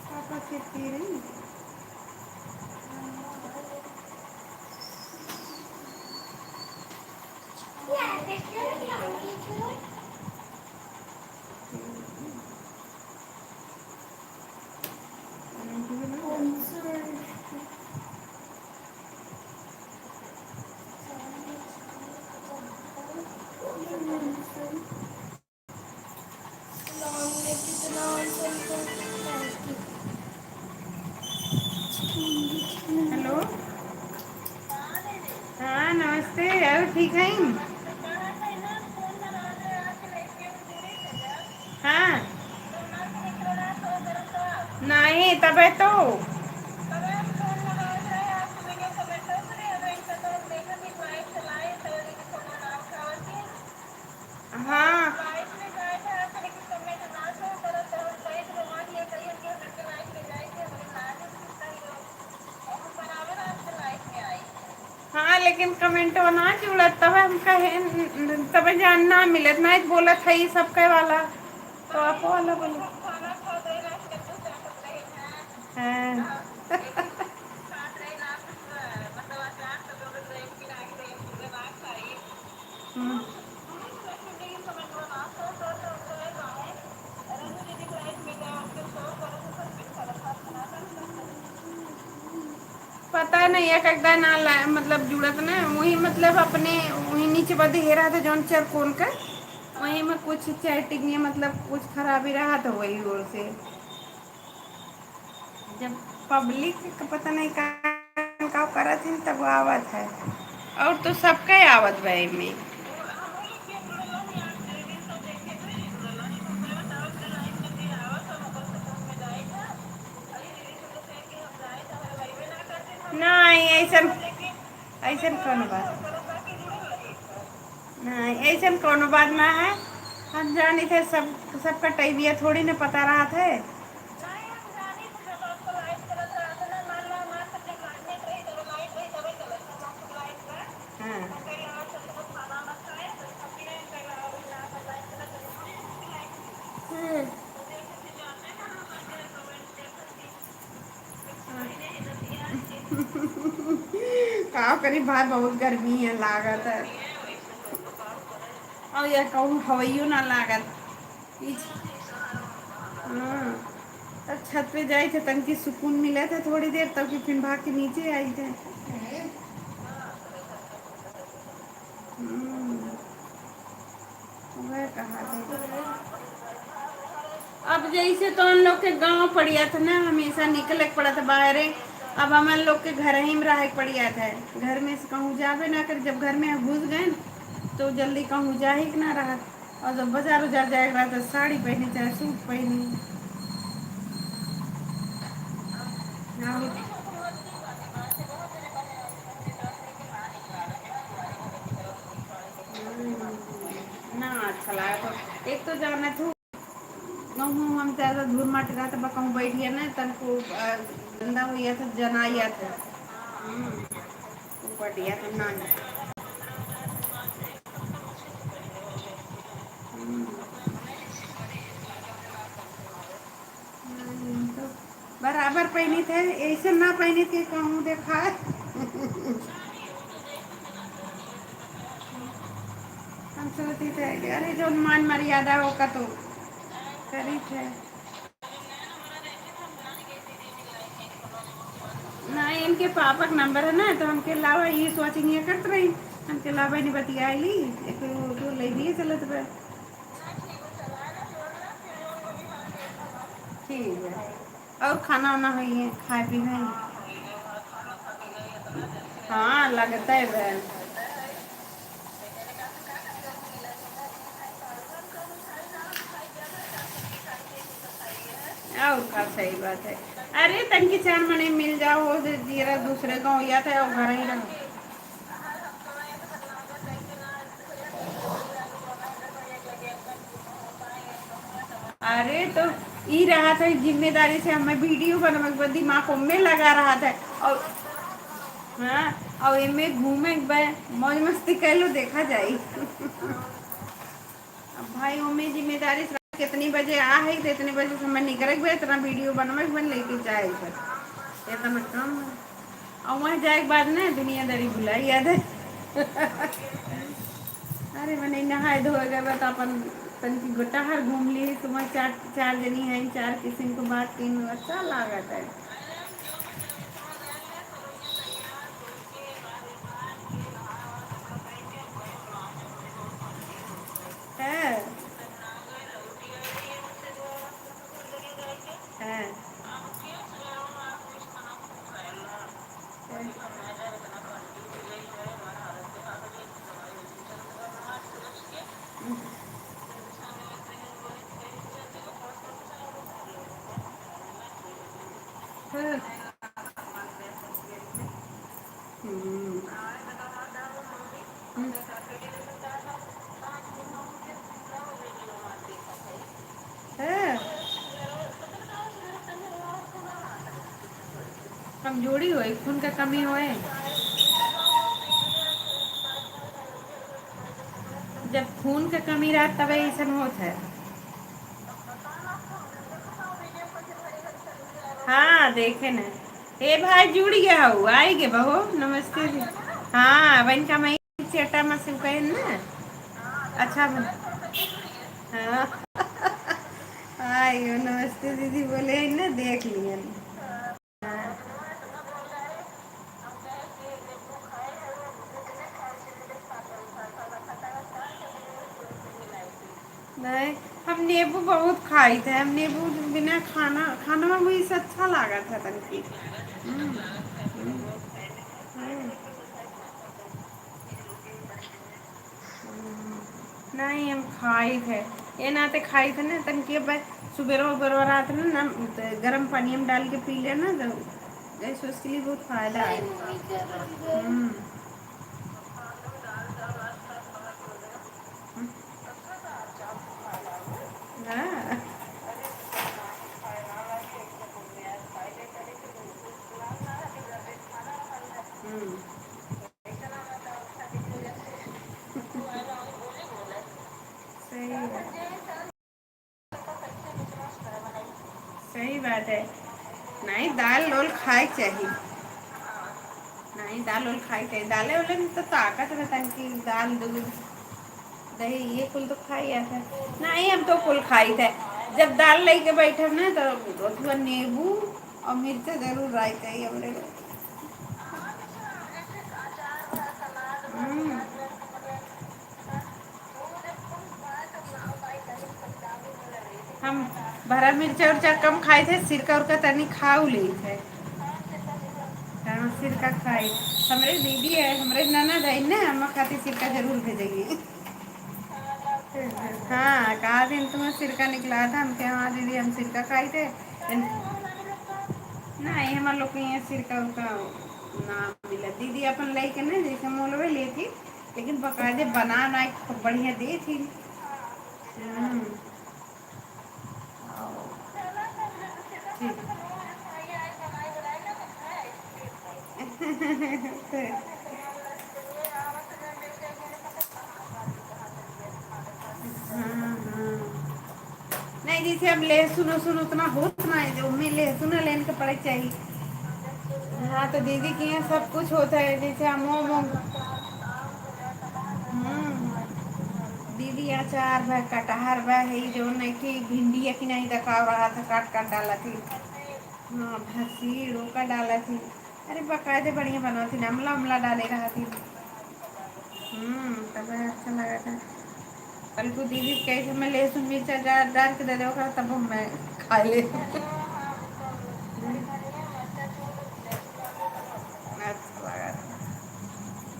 पापा खेती रही हेलो। हाँ नमस्ते, और ठीक है? हाँ नहीं तबे तो। हाँ हाँ लेकिन कमेंट ना जुड़त तब हम कहे, तब जानना मिलत ना बोलत है सब कहे वाला, तो आप वाला बोले। हाँ हम्म। पता नहीं है कदा ना मतलब जुड़त ना वही मतलब अपने वही नीचे बदे हेरा था जौन चर कौन का वही में कुछ चैटिंग में मतलब कुछ खराबी रहा तो वही ओर से जब पब्लिक का पता नहीं का करत है तब आवत है, और तो सबका आवत बा में। नहीं ऐसा कौन बात नहीं, ऐसा कौन बात ना है। हम जानी थे सब, सबका टाइबिया थोड़ी ना पता रहा थे। हाँ का करी बाहर बहुत गर्मी है लागत है, और यह कहूँ हवाइयो ना लागत। हाँ तब छत पे जाए थे तन की सुकून मिले थे थोड़ी देर, तब कि फिर भाग के नीचे आई थे। वह कहा थे अब जैसे तो हम लोग के गांव पड़िया था ना, हमेशा निकले पड़ा था बाहर। अब हम लोग के घर ही में रह पड़िया था, घर में से कहूँ जावे ना कर, जब घर में घुस गए तो जल्दी कहूँ जा ही ना रहा। और जब बाजार उजार जाए रहा तो साड़ी पहनी चाहे सूट पहनी। हाँ, ना अच्छा लगा तो एक तो जाना था कहूँ हम ज़्यादा धूल माटी रहा था कहूँ बैठिए ना तन को गंदा हुआ था जनाया था। बढ़िया था ना। तो बराबर पहनी थे, ऐसे ना पहनी थी कहूँ देखा हम सोचती थे कि अरे जो मान मर्यादा होगा तो करी थे। नहीं इनके पापा का नंबर है ना, तो हमके अलावा ये सोचिंग ये करते रही, हमके अलावा नहीं बतिया ली एक तो ले लिए चलत बे। ठीक है, और खाना वाना हुई है खाए पी है। हाँ लगता है बहन। और का सही बात है। अरे तनकी चार मने मिल जाओ हो जीरा दूसरे गाँव या था और घर ही रहो। अरे तो ई रहा था जिम्मेदारी से हमें वीडियो बनवा के दिमाग में लगा रहा था। और हाँ और इनमें घूमे मौज मस्ती कर लो देखा जाए। अब भाई मम्मी जिम्मेदारी से कितनी बजे आ है तो इतने बजे से मैं निकल गए इतना वीडियो बनवा के बन लेके जाए फिर इतना काम है। और वहाँ जाए के बाद ना दुनियादारी भुलाई याद है। अरे मैंने नहाए धोए गए तो अपन तन की गोटा हर घूम ली सुबह चार चार जनी है चार किस्म को बात तीन अच्छा लागत है। है हम्म, हम्म, है कमजोरी होए खून का कमी होए। जब खून का कमी रहा तब ऐसा होता है। हाँ देखे न। ए भाई जुड़ गया हो आई गे बहो नमस्ते जी। हाँ वन का मई चेटा मसिल कहे ना। अच्छा हाँ आयो नमस्ते दीदी बोले ना देख लियन। हाँ, नहीं हम नींबू बहुत खाई थे। हम नींबू बिना खाना खाना में भी अच्छा लगा था तनकी। हम्म, हम्म, हम्म, नहीं हम खाई थे। ये नाते खाई थे ना तनकी सुबह उबेर रात में ना तो गर्म पानी में डाल के पी लेना तो गैस उसके लिए बहुत फायदा है। हम्म, हाँ, हम्म, सही बात। सही बात है। नहीं दाल रोल खाए चाहिए। नहीं दाल उल खाई चाहिए। दाले वाले में तो ताकत रहता है कि दाल दूध दही ये कुल तो खाई आता है। नहीं हम तो कुल खाई थे। जब दाल लेके बैठे ना तो उसमें नींबू और मिर्च जरूर राई चाहिए हमरे को। हम्म, हम भरा मिर्चा उर्चा कम खाए थे। सिरका उरका तनी खाऊ ली थे। हाँ सिरका खाई। हमारे दीदी है हमारे ननद है ना हम खाती सिरका जरूर भेजेगी। हाँ कहा दिन तुम्हें सिरका निकला था। हम क्या हाँ दीदी हम सिरका खाई थे। नहीं हमारे लोग के यहाँ सिरका उरका ना मिला। दीदी अपन लेके ना जैसे मोलवे ले थी लेकिन बकायदे बना ना खूब बढ़िया दी थी। हम्म, ठीक। हाँ हाँ नहीं जैसे अब लहसुन वसुन उतना होता ना है जो में लहसुन लेने के पड़े चाहिए। हाँ तो दीदी के यहाँ सब कुछ होता है जैसे हम हम्म, दीदी अचार बा कटहर बा है जो नहीं कि भिंडी या कि नहीं दका रहा था काट काट डाला थी। हाँ भसी रोका डाला थी। अरे बकायदे बढ़िया बना थी ना अमला अमला डाले रहा थी। तब अच्छा लगा था। कल को दीदी कैसे मैं लहसुन मिर्चा डाल डाल के दे दो तब मैं खा ले। अच्छा लगा था।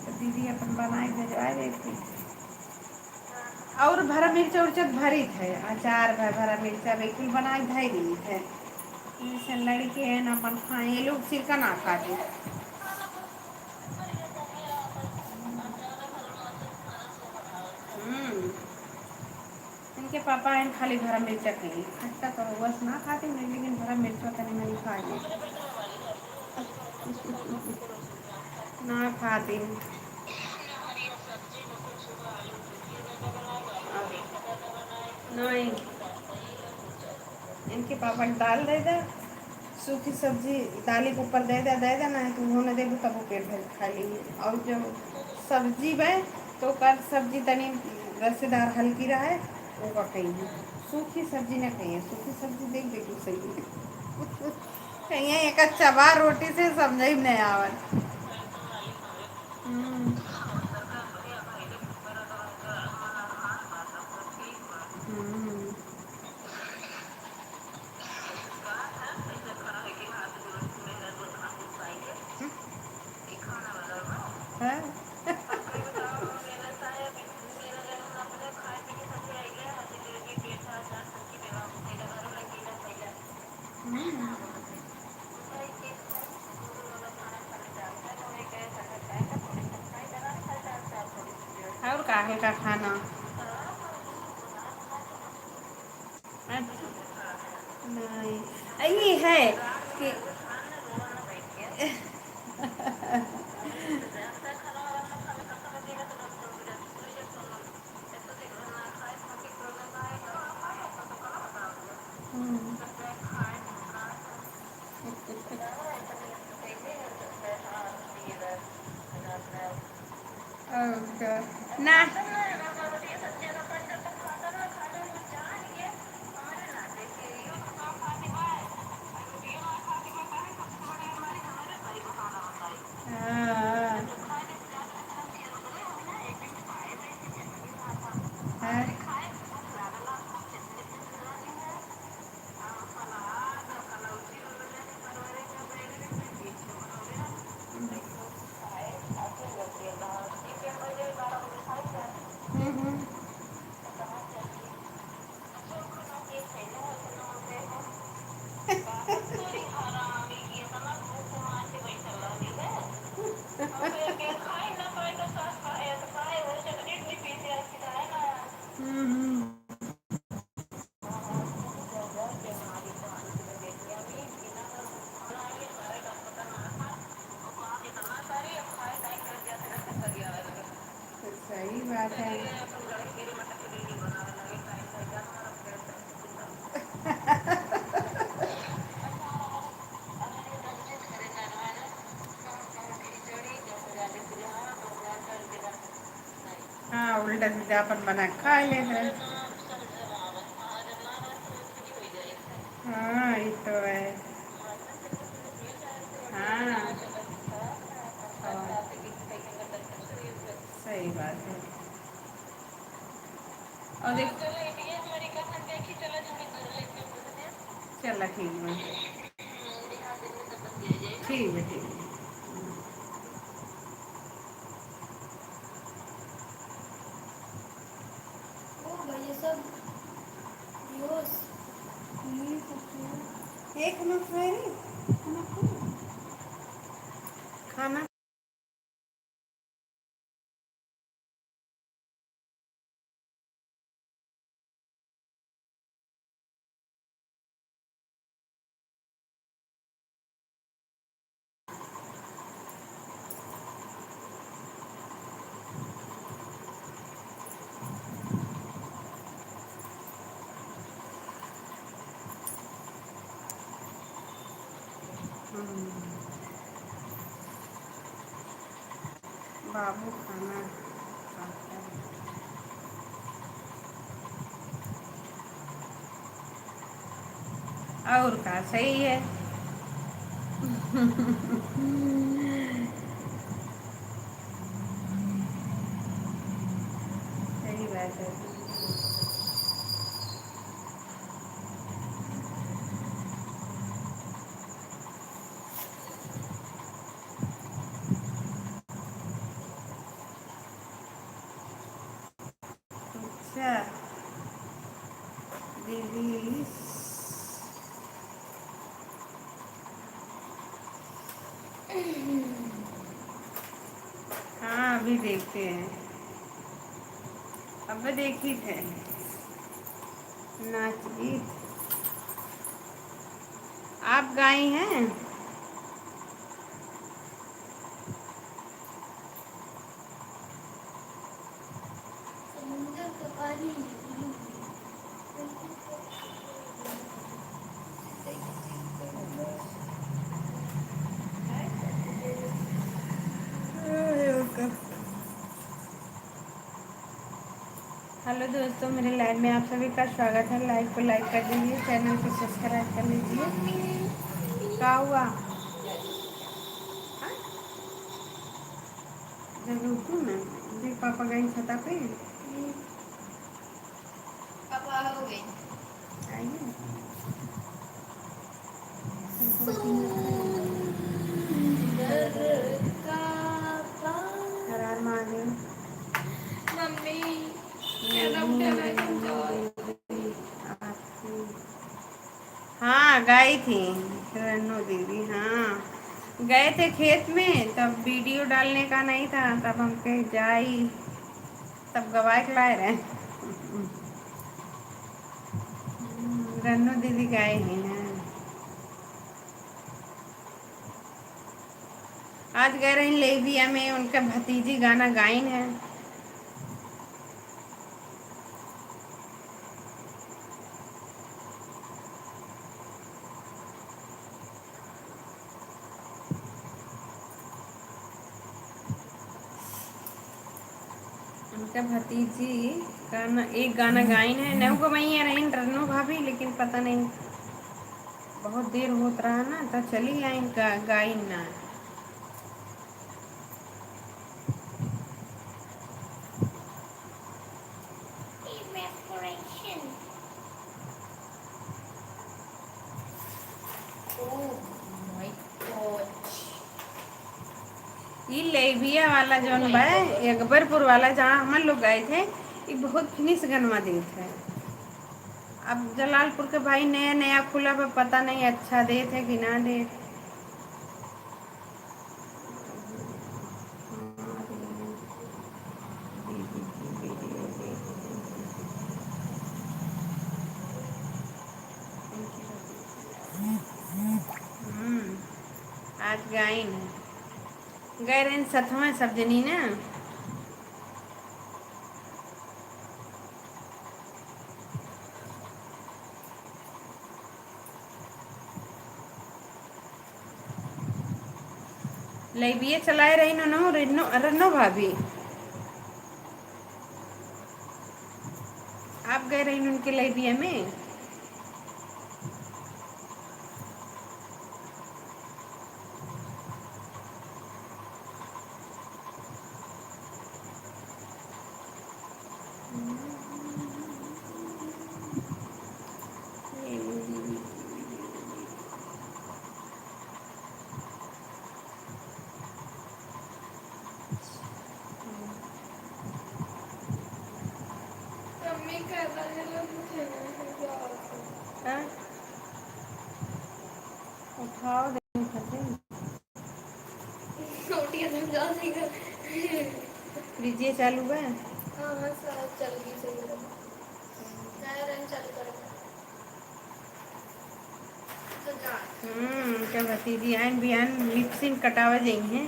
तो दीदी अपन बनाए भेजवा रही थी। और भरा मिर्चा उर्चा भरी थे अचार भरा मिर्चा बिल्कुल बनाए धई दी थे। जैसे लड़के हैं ना अपन खाए ये लोग सिरका ना खाते। हम्म, इनके पापा हैं खाली भरा मिर्चा खाई खट्टा तो बस ना खाते नहीं लेकिन भरा मिर्चा तनी नहीं खाए ना खाती। नहीं इनके पापा दाल दे दे सूखी सब्जी दाली के ऊपर दे दे ना तो उन्होंने दे दो तब वो पेट भर खा लेंगे। और जब सब्जी बे तो कल सब्जी तनी रसेदार हल्की रहा है वो का कहीं सूखी सब्जी ना कहीं सूखी सब्जी देख देखो सही कहीं एक चबा रोटी से समझ ही नहीं आवत। हम्म, हम्म, हाँ, हल्का खाना। अच्छा, नहीं ये है कि ओके ना। हाँ, हाँ, हम्म, हम्म, तो सही बात है। हाँ, उल्टा सीधा अपन बना के खा ले हैं। हाँ, ये तो है। हाँ, और सही बात है। और देख, चला ठीक है, ठीक है, ठीक है। ओ भाई ये सब व्यूअर्स नहीं सकते हैं। एक मिनट मेरी खाना। बाबू खाना खाता है और का सही है। सही बात है। अच्छा दीदी। हाँ, अभी देखते हैं। अब देखी थे नाच गीत। आप गाई हैं? समुंदर का पानी हेलो दोस्तों, मेरे लाइव में आप सभी का स्वागत है। लाइव को लाइक कर दीजिए, चैनल को सब्सक्राइब कर लीजिए। क्या हुआ? हाँ? जब रुकू ना, देख पापा गए छता पे। पापा हो गए। आइए। समुंदर का हर हर पानी Mahadev. Mummy can I enjoy. आपकी हाँ गई थी रन्नू दीदी। हाँ, गए थे खेत में, तब वीडियो डालने का नहीं था, तब हम कहे जाई, सब गवाए के लाए रहे। रन्नू दीदी गाए हैं। आज गए रही लेविया में, उनका भतीजी गाना गाइन है। उनका भतीजी गाना, एक गाना गाइन है। नौ को वही रही रन्नू भाभी, लेकिन पता नहीं बहुत देर होत रहा ना, तो चली आई गाइन ना। ये लेविया वाला जौन बा, अकबरपुर वाला जहाँ हम लोग गए थे, ये बहुत फिनिश गनवा देत है। अब जलालपुर के भाई नया नया खुला पे, पता नहीं अच्छा देत है कि ना देत। आज गाइन गए रहे सतवा सब जनी ना। लेविया चलाए रही नो रन्नो रन्नो भाभी। आप गए रही उनके लेविया में। हाँ? उठाओ दे फ्रिजे चालू है। हाँ सब चल गई सही है। चल कर तो जा। क्या भतीजी आन बिहान लिपसिन कटावा जाई हैं।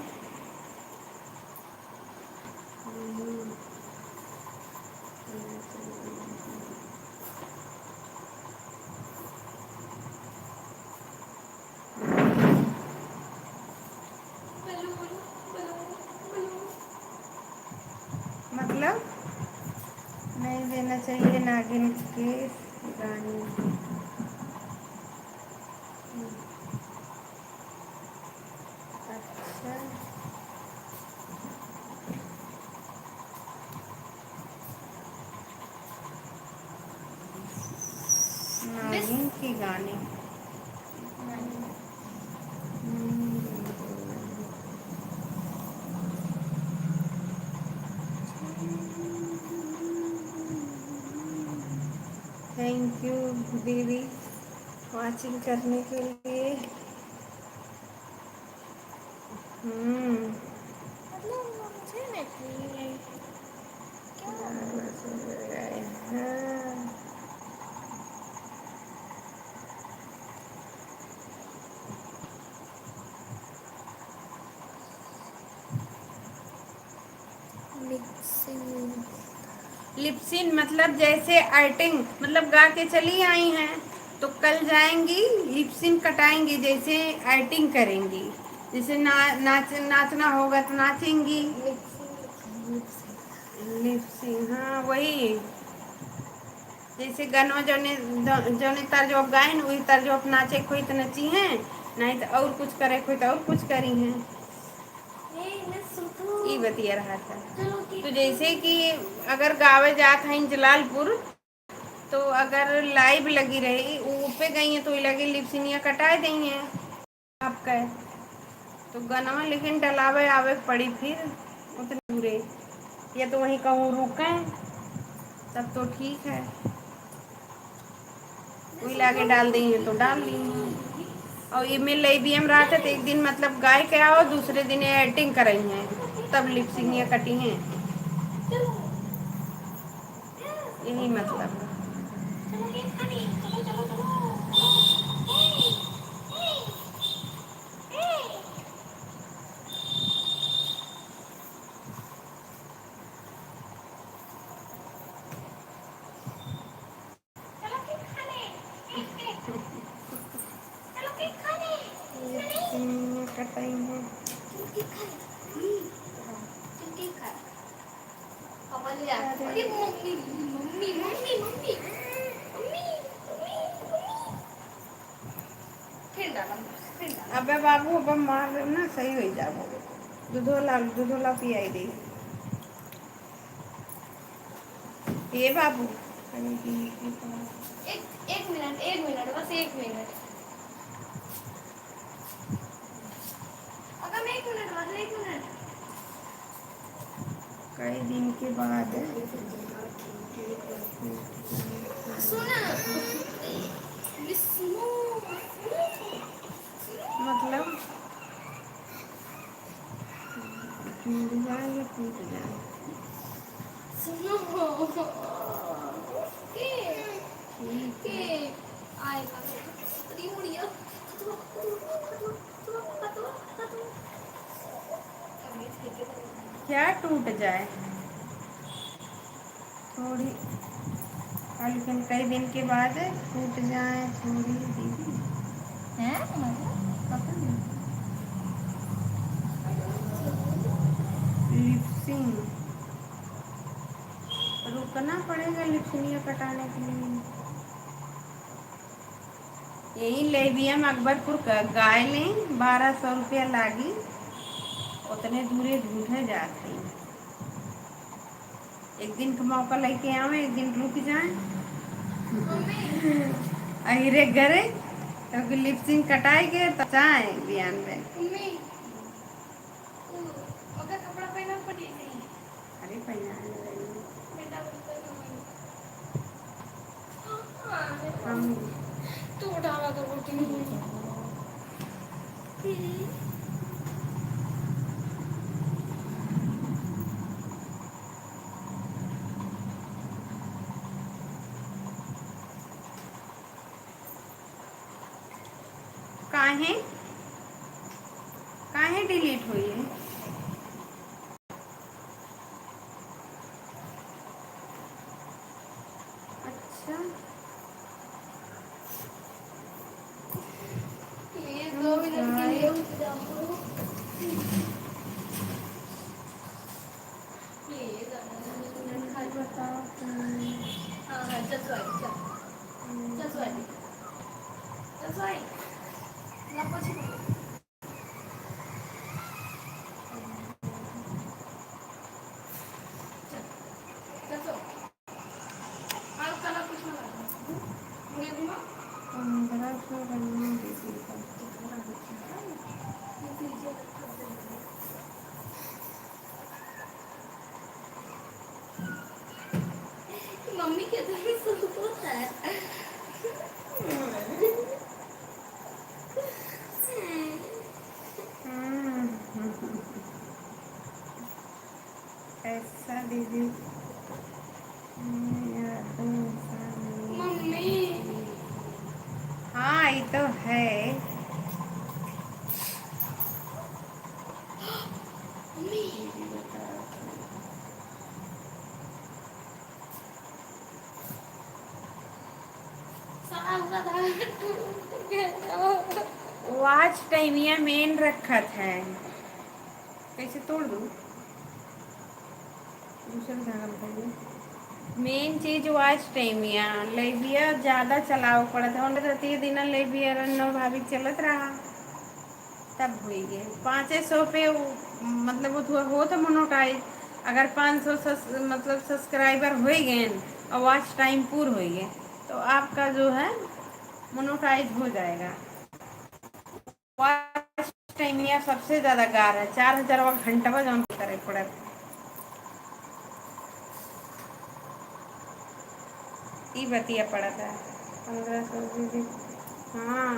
मतलब नहीं देना चाहिए नागिन के गाने। अच्छा, नागिन के गाने। थैंक यू दीदी वाचिंग करने के लिए। मुझे नहीं लिपसिन मतलब जैसे एक्टिंग, मतलब गा के चली आई हैं तो कल जाएंगी लिपसिन कटाएंगी, जैसे एक्टिंग करेंगी। जैसे नाचना होगा तो नाचेंगी। लिपसिन हाँ वही, जैसे गनवा जौने जौने तर्जब गायन वही तर्जब नाचे कोई तो नची हैं, नहीं तो और कुछ करे कोई तो और कुछ करी हैं। ये बतिया रहा था। तो जैसे कि अगर गावे जात हैं जलालपुर, तो अगर लाइव लगी रही वो पे गई हैं तो लगे लिपसिनिया कटाए दी हैं आपका। तो गनवा लेकिन डलावे आवे पड़ी फिर उतनी दूरे, या तो वहीं कहूँ रुकें तब तो ठीक है, वही लाके डाल दी हैं तो डाल दी हैं। और ये मिल रही भी हम रहा था तो एक दिन मतलब गाय के आओ, दूसरे दिन एडिटिंग कर रही हैं, तब लिपसिनिया कटी हैं। यही मतलब है। चलो केक खाने, चलो चलो चलो। चलो केक खाने, चलो केक खाने। ये सिंह कटाई है। चलो केक खाने। चलो केक खा। पापा ले आ। अरे अरे mummy mummy mummy mummy mummy mummy. फिर डाला, फिर डाला। अबे बाबू अब मार दे ना सही हो जाबो। दूधोला पियाई दे। ये बाबू अरे एक मिनट, एक मिनट, बस एक मिनट। अगर एक मिनट, बस एक मिनट। कई दिन के बाद सुना विष्णु। मतलब टूट जाए या टूट जाए। सुनो के ठीक के है। आएगा तेरी मुड़िया। क्या टूट जाए थोड़ी लेकिन कई दिन के बाद टूट जाए थोड़ी दीदी हैं मतलब पता नहीं। लिपसिंग रुकना पड़ेगा लिपसिंग कटाने के लिए। यही लेबियम अकबरपुर का गाय लें 1200 रुपया लागी। उतने दूरे झूठे जाते हैं। एक दिन का मौका लेके आवे एक दिन रुक जाए। मम्मी अहिरे घरे क्योंकि लिपसिंग कटाई के तो चाहे बयान में। मम्मी ओका कपड़ा पहना पड़ी नहीं। अरे पहना बेटा बोलता है हम तू उठावा तो बोलती नहीं। काहे काहे डिलीट हुई है। अच्छा प्लीज 2 मिनट के लिए उठ जाओ। प्लीज 2 मिनट खा। बताओ हाँ हाँ चल स्वाति चल। चल स्वाति, चल स्वाति ना कुछ नहीं। चल चल सो। और कल कुछ ना मुझे घुमा। 1500 बनना दीदी का। ये फ्रीजर रखा है। मम्मी के तो भी सूप होता है। ऐसा दीदी मेरा तो इंसान मम्मी नहीं। हाँ ये तो है। मम्मी दीदी बताओ सारा था टूट गया। वॉच टाइम या मेन रखत है। कैसे तोड़ दूँ दूसरे धागा बताइए। मेन चीज वॉच टाइम या लेबिया ज़्यादा चलाव पड़त है। उन्हें तो 3 दिन लेबिया रन्नो भाभी चलत रहा तब हुई गए 500 पे मतलब वो हो तो मोनोटाइज। अगर 500 मतलब सब्सक्राइबर हो गए और वॉच टाइम पूर हो गए तो आपका जो है मोनोटाइज हो जाएगा। वॉच टाइम यह सबसे ज़्यादा गार है 4000 घंटा जौन करे पड़े। ई बतिया पड़ा था 1500 दीदी। हाँ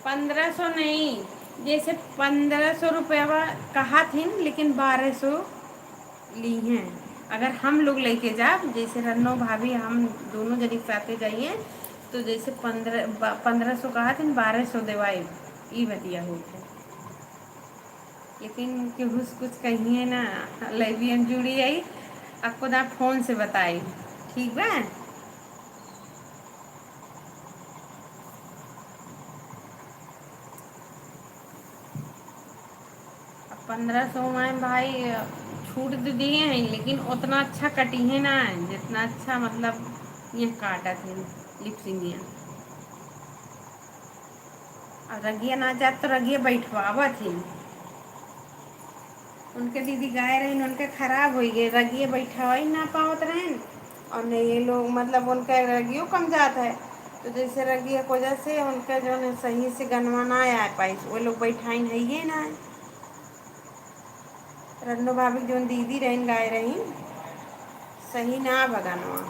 1500 नहीं जैसे 1500 रुपया कहा थी, लेकिन 1200 ली हैं। अगर हम लोग लेके जाब, जैसे रन्नो भाभी हम दोनों जनी साथे जाइए, तो जैसे 1500 कहा थी, 1200 देवाए ई बतिया होते। लेकिन केहू से कुछ कहिए ना, लैबियन जुड़ी आई, आपको ना फोन से बताई, ठीक बा। 1500 में भाई छूट तो दिए हैं, लेकिन उतना अच्छा कटी है ना, जितना अच्छा मतलब ये काटा थे लिपसिंग। और रगिया ना जात तो रगिया बैठवावा थी, उनके दीदी गाय रहे, उनके खराब हो गए, रगिए बैठा ही ना पावत रहें। और नहीं ये लोग मतलब उनका रगियो कम जात है, तो जैसे रगिया की वजह से उनका जो है सही से गनवा ना आ पाई, वो लोग बैठाइन है ही ना। रन्नो भाभी जो दीदी रहीन गाय रही, सही ना भगनवा।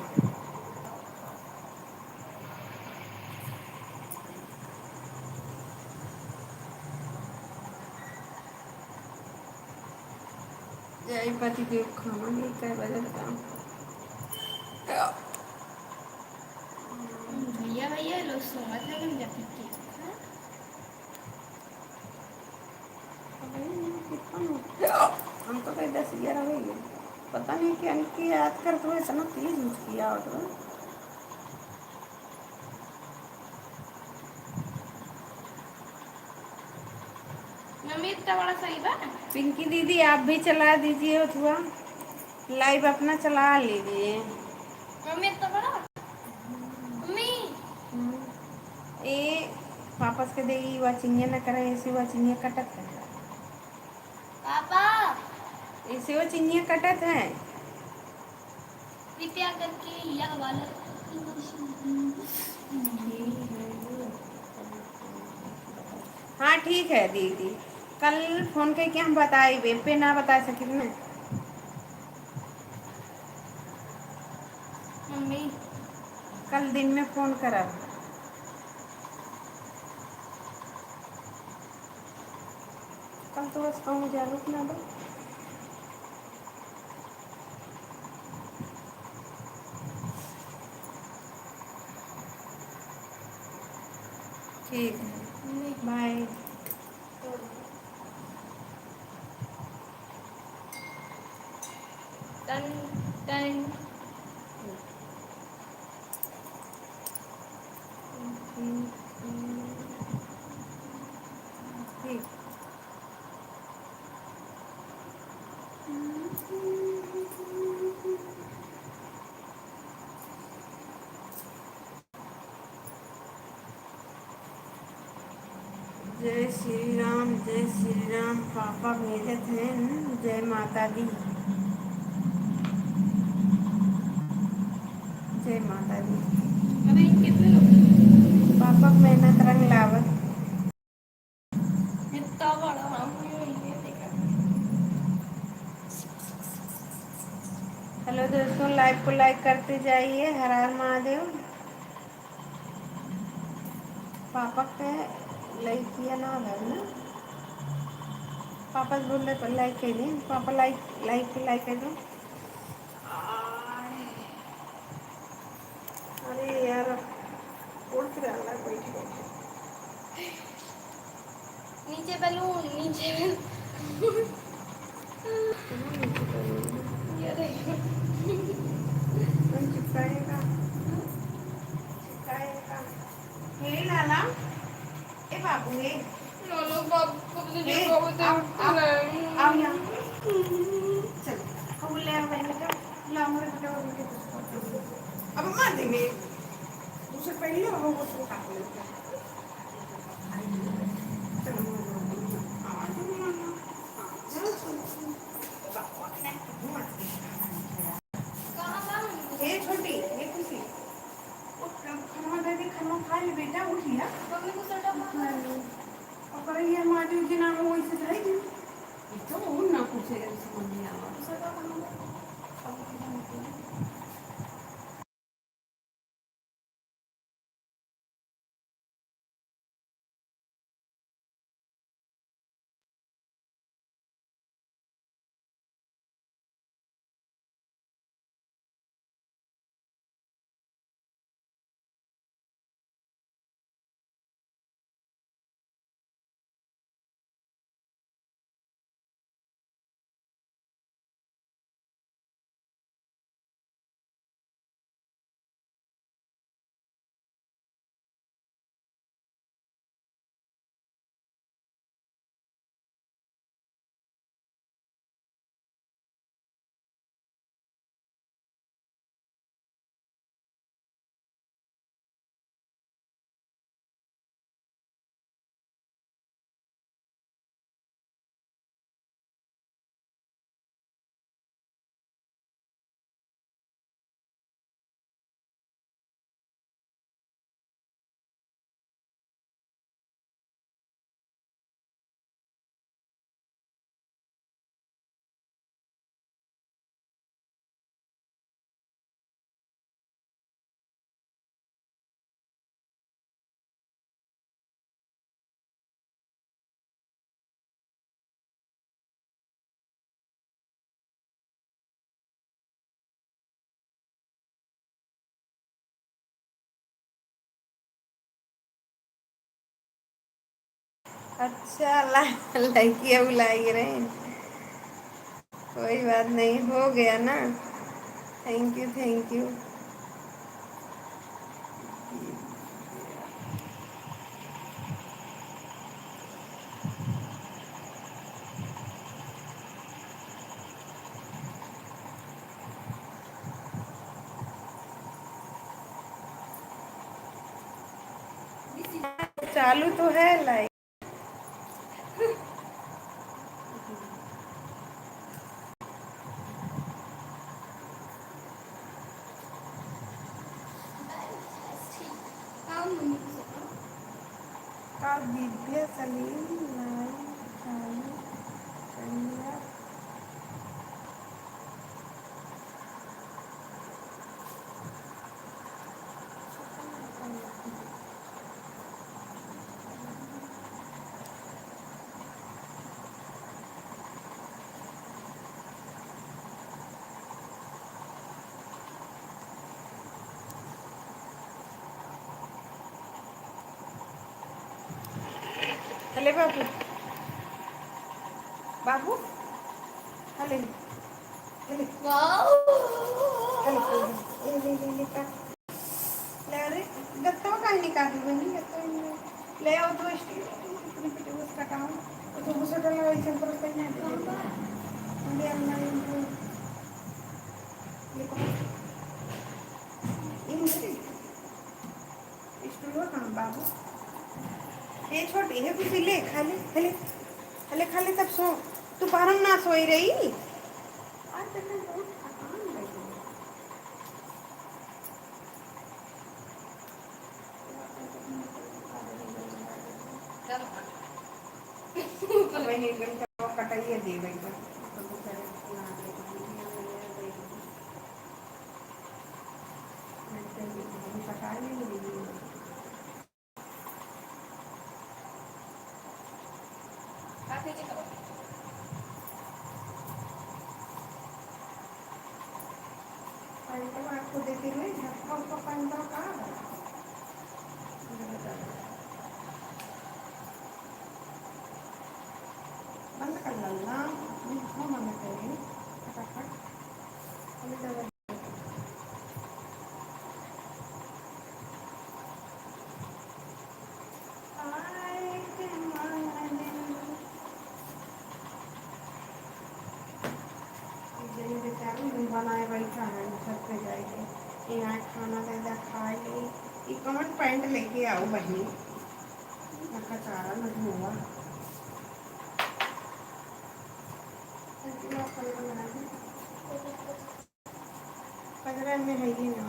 जय पति देव खाना नहीं कर बजे बताओ। भैया भैया लोग सोमत लगन जाती थी। हम तो कहीं 10-11 हो गए, पता नहीं कि अंकी याद कर तो इतना तेज उठ किया और तो। मम्मी इतना बड़ा सही बा। पिंकी दीदी आप भी चला दीजिए, अथवा लाइव अपना चला लीजिए। मम्मी इतना बड़ा। मम्मी ए वापस के देगी वाचिंगे न करे, ऐसी वाचिंगे कटत है, पापा ऐसे वो चिंगियाँ कटत है। कृपया करके यह वाला हाँ ठीक है दीदी, कल फोन करके हम बताई वेब पे ना बता सके ना। मम्मी कल दिन में फोन करब। कल तो बस कहूँ जागरूक ना दो। ठीक है, बाय। टन टन ठीक। जय श्री राम, जय श्री राम। पापा भेजे थे जय माता दी, जय माता दी। अबे कितने लोग पापा मेहनत रंग लावत। इतना बड़ा हम ये देखा। हेलो दोस्तों, लाइव को लाइक करते जाइए। हर हर महादेव। पापा के लाइक किया ना है ना, पापा बोल रहे लाइक कर दें, पापा लाइक लाइक कर दो। अरे यार उड़ के डाला बैठ बैठे। नीचे बैलून नीचे ये देखो चिपकाएगा, चिपकाएगा। हे लाला, ए बाबू हे, लोलो बाबू को तो हे जो बाबू आओ यहाँ, चल अब ले आओ बहन का, ला हमारे बेटा और बेटे। अब मार देंगे, दूसरे पहले और वो उसको काट लेते हैं। कहाँ ये छोटी ये खुशी, वो खरमा दे के खरमा खा ले बेटा, उठ लिया। मम्मी को सटा और करे ये माटी के नाम वो इसे जाएगी, तो वो ना पूछे समझ नहीं आवा। अच्छा लड़कियाँ बुलाई रहे हैं। कोई बात नहीं, हो गया ना। Thank U thank U. चालू तो है लाइक। का दिव्या सलीम लाइव चालू करिया। हले बाबू बाबू हले हले वाओ हले ले ले ले ले का ले अरे गत्ता का निकाल बनी गत्ता ले आओ तो स्टील इतनी पिटे उसका काम तो मुझे डर वैसे पर कहीं नहीं दे दे अंदर ये इंग्लिश स्टूल कहाँ बाबू ये छोटी है कुछ ले खा ले खा ले खा ले खा ले तब सो तू पारम ना सोई रही आज तक मैं बहुत थकान लगी वही घंटा कटाइए दे भाई तो बेचारे ना दे कटा नहीं आपको देती हुई झटका उसका पंजा कहाँ बंद कर लेना मीठा मन करें फटाफट बनाए बैठा है छत पे जाएगी यहाँ खाना दादा खाए ये कमर पैंट लेके आओ बहनी का चारा न हुआ पंद्रह में है ही ना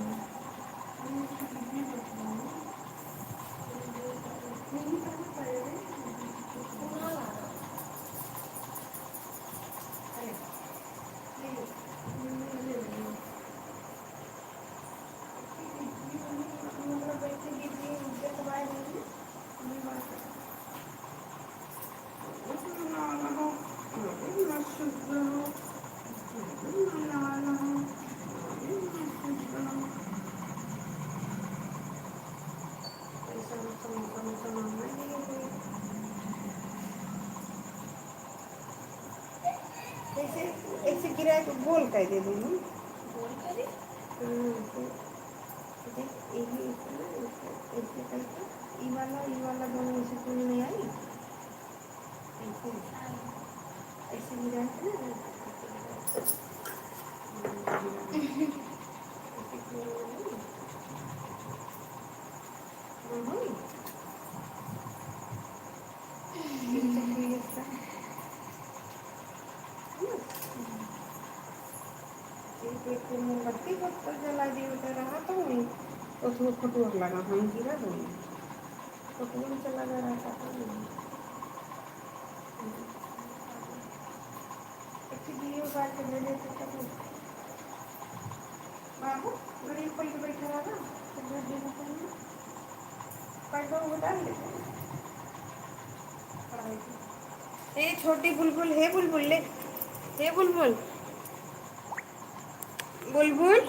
ऐसे ऐसे गिरा तो गोल कर दे दूँगी बोल करे यही ऐसे करके ई वाला दोनों ऐसे फूल नहीं आई ऐसे ऐसे गिरा के ना मोमबत्ती को तो जला दी होता रहा तो नहीं उसमें खटोर लगा हम गिरा दो खटोर से लगा रहता था वीडियो बार के दे देते तब बाबू गरीब पल के बैठा रहा ना तो घर देना चाहिए पैसा वो डाल देते हैं पढ़ाई की ए छोटी बुलबुल है बुलबुल ले हे बुलबुल बुलबुल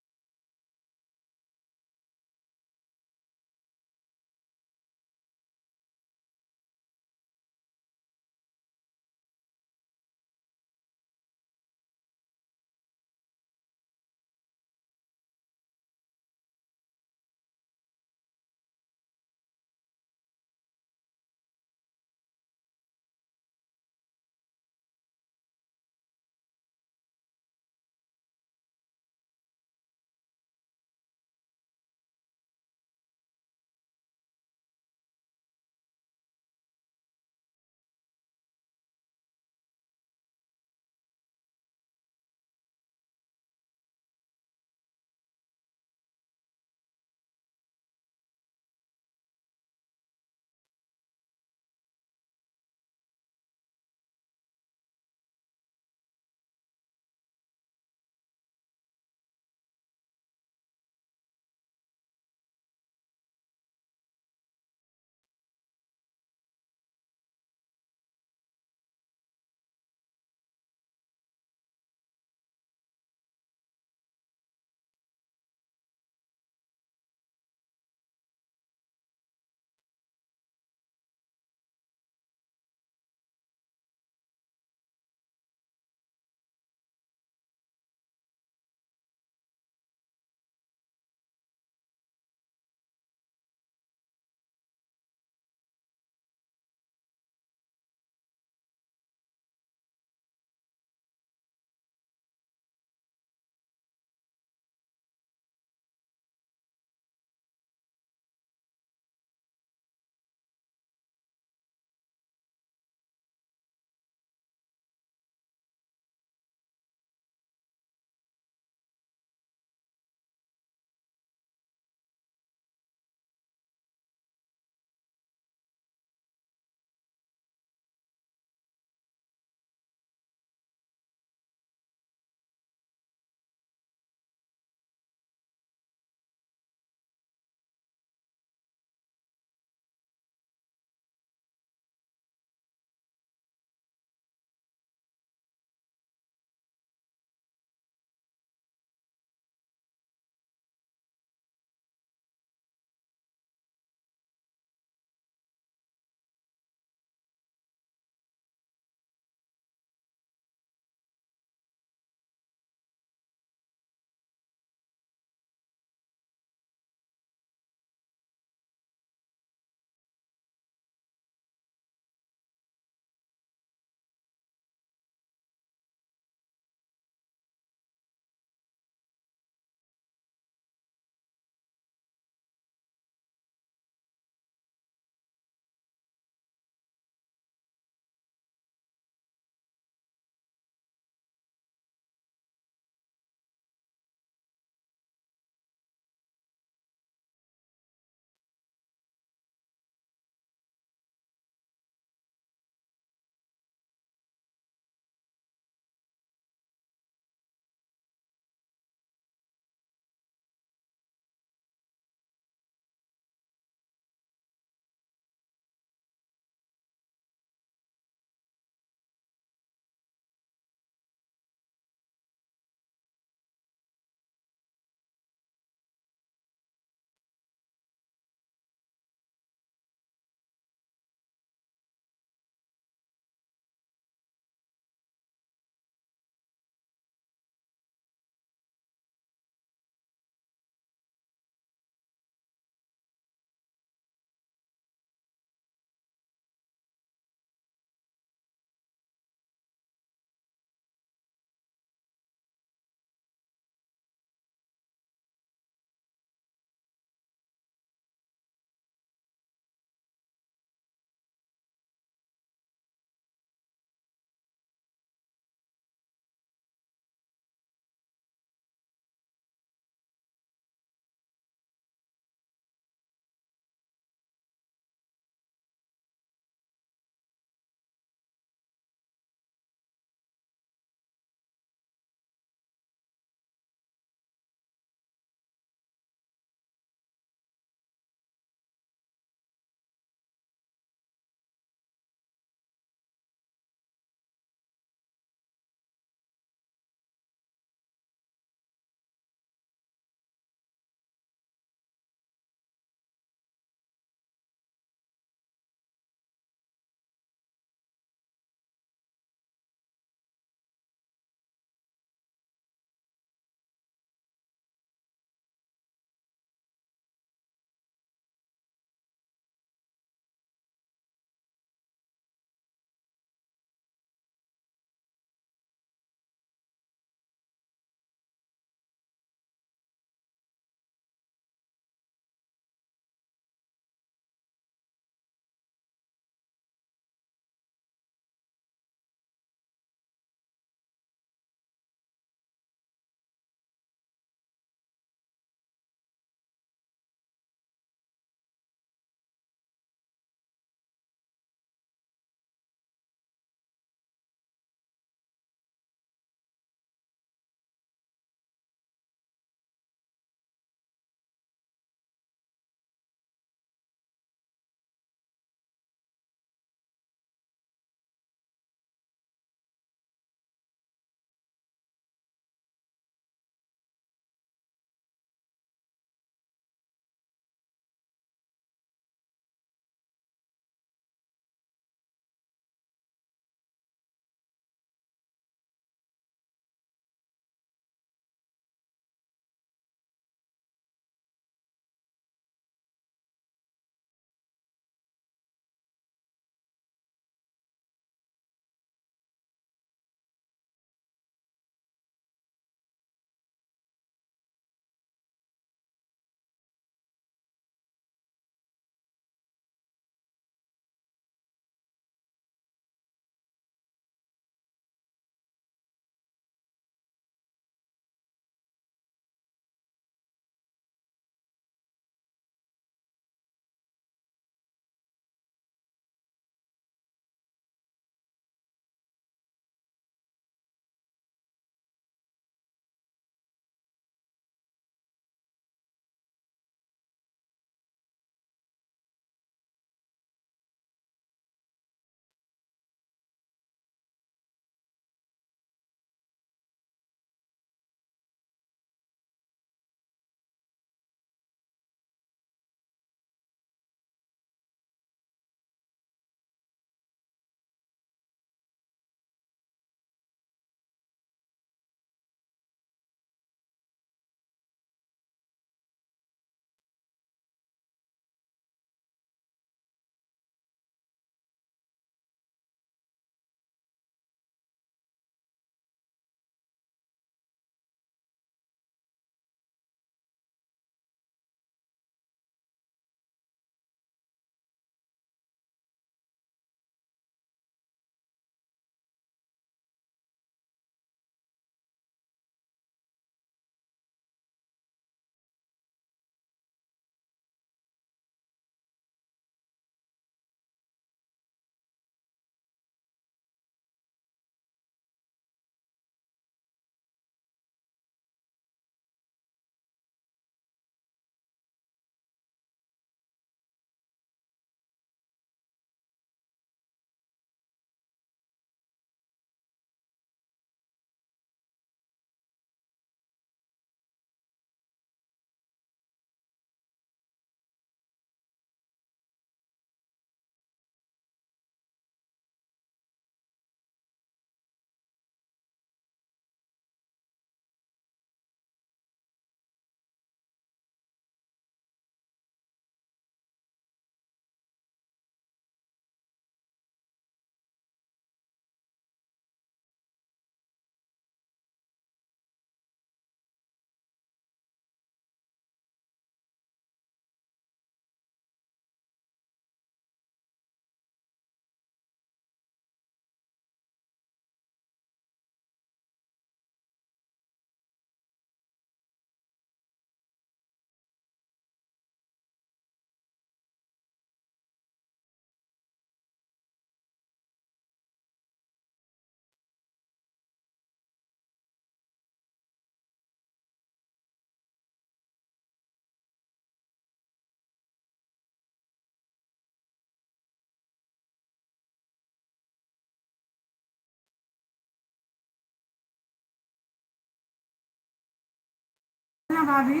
भाभी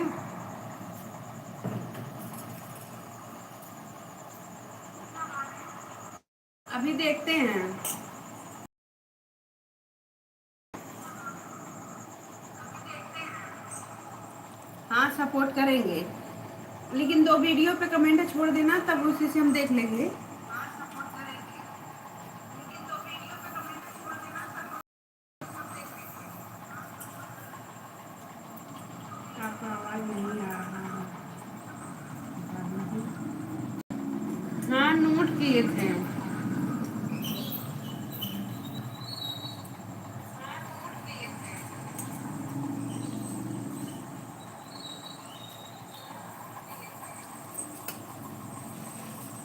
अभी देखते हैं। हाँ सपोर्ट करेंगे, लेकिन 2 वीडियो पे कमेंट छोड़ देना, तब उसी से हम देख लेंगे। आपका आवाज नहीं आ रहा है। हाँ नोट किए थे।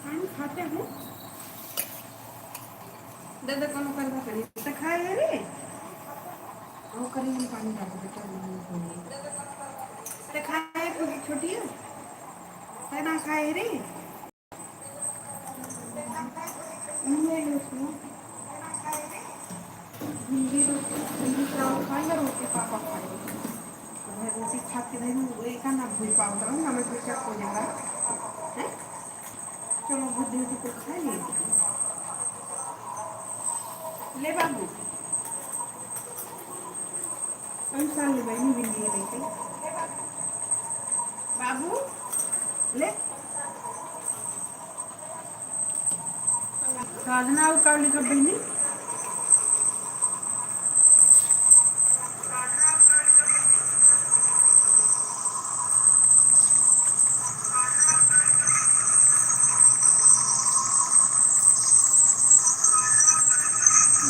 हम खाते हैं दादा कोनो करवा करी तो खाए रे वो करी हम पानी डाल के चल तो खाए कुछ छोटी है ना खाए रे नहीं उसमें हिंदी चावल खाएगा रोटी पापा खाएगा रोटी खा के नहीं एक ना भूल पाऊंगा ना मैं कुछ हो जाएगा है चलो बुद्धि को खाइए ले बाबू हम साल ले बहनी भिंडी लेके बाबू ले साधना और काली का बहनी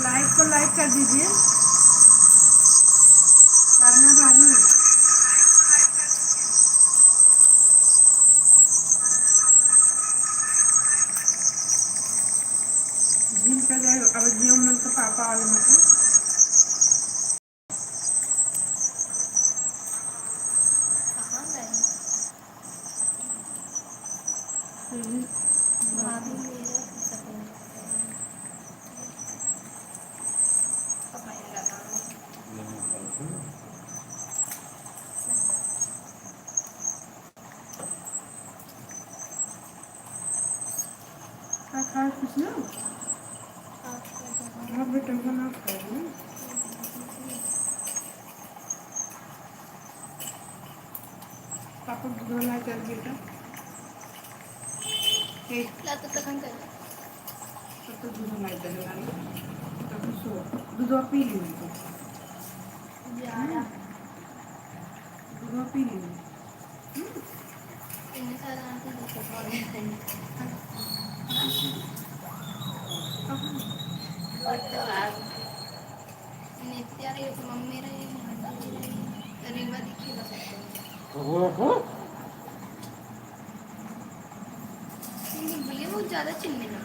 लाइक को लाइक कर दीजिए साधना भाभी जिनका जाए अब जियो मन तो पापा वाले मतलब कहाँ गए भाभी मेरा सपोर्ट करें पपाई लगा खा कुछ ना आपका हाँ जवाब बेटा को ना खाए पापा दूध ला कर बेटा एक ला तो तक अंकल तो दूध ला कर तो सो दूध पी ली तो ज्यादा दूध पी ली इतने सारे आंटी को पकौड़े और तो आप नित्या रही तो मम्मी रही आंटी रही रीवा दिखी बस बोलिए वो ज़्यादा चिल्ले ना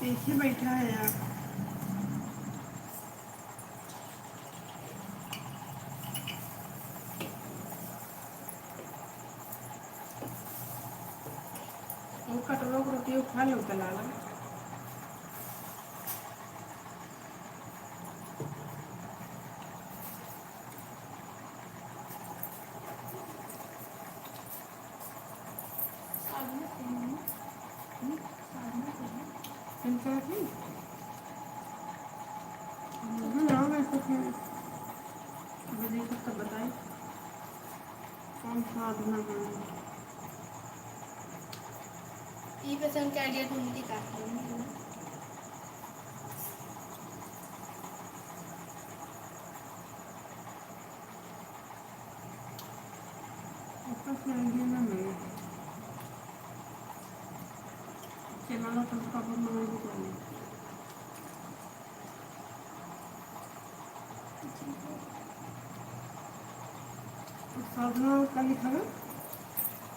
ऐसे बैठा है यार वो कटोरों को रोटी खा लो लाला इनका नहीं हाँ वैसे फिर मुझे तो बताए कौन सा आधुना ये पसंद का आइडिया ढूंढती काट लूँगी है ना। ऊपर से आइडिया ना मिले चलाना तो कबर में भी चाहिए साधना का लिखा है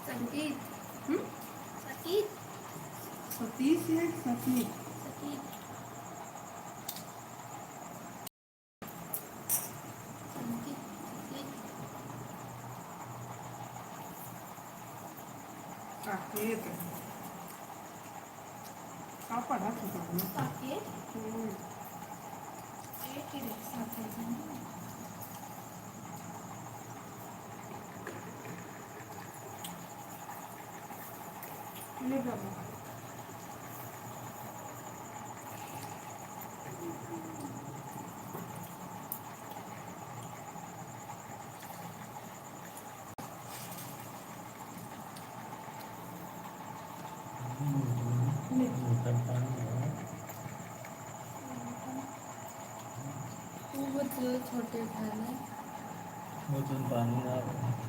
संगीत हम्म? सतीत सतीश है सतीश सतीत संगीत सतीत साकेत का पढ़ा था तुमने साकेत एक ही रहे साकेत है ना। ले बाबा वो बहुत छोटे घर में वो तो पानी आ रहा है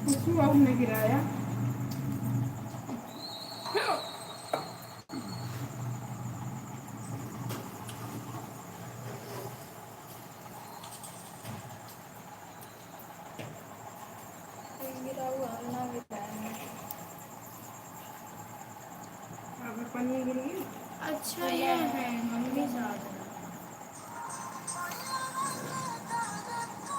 उसमें हमने गिराया गिरा हुआ ना गिराया। अगर पनीर गिर गई अच्छा ये है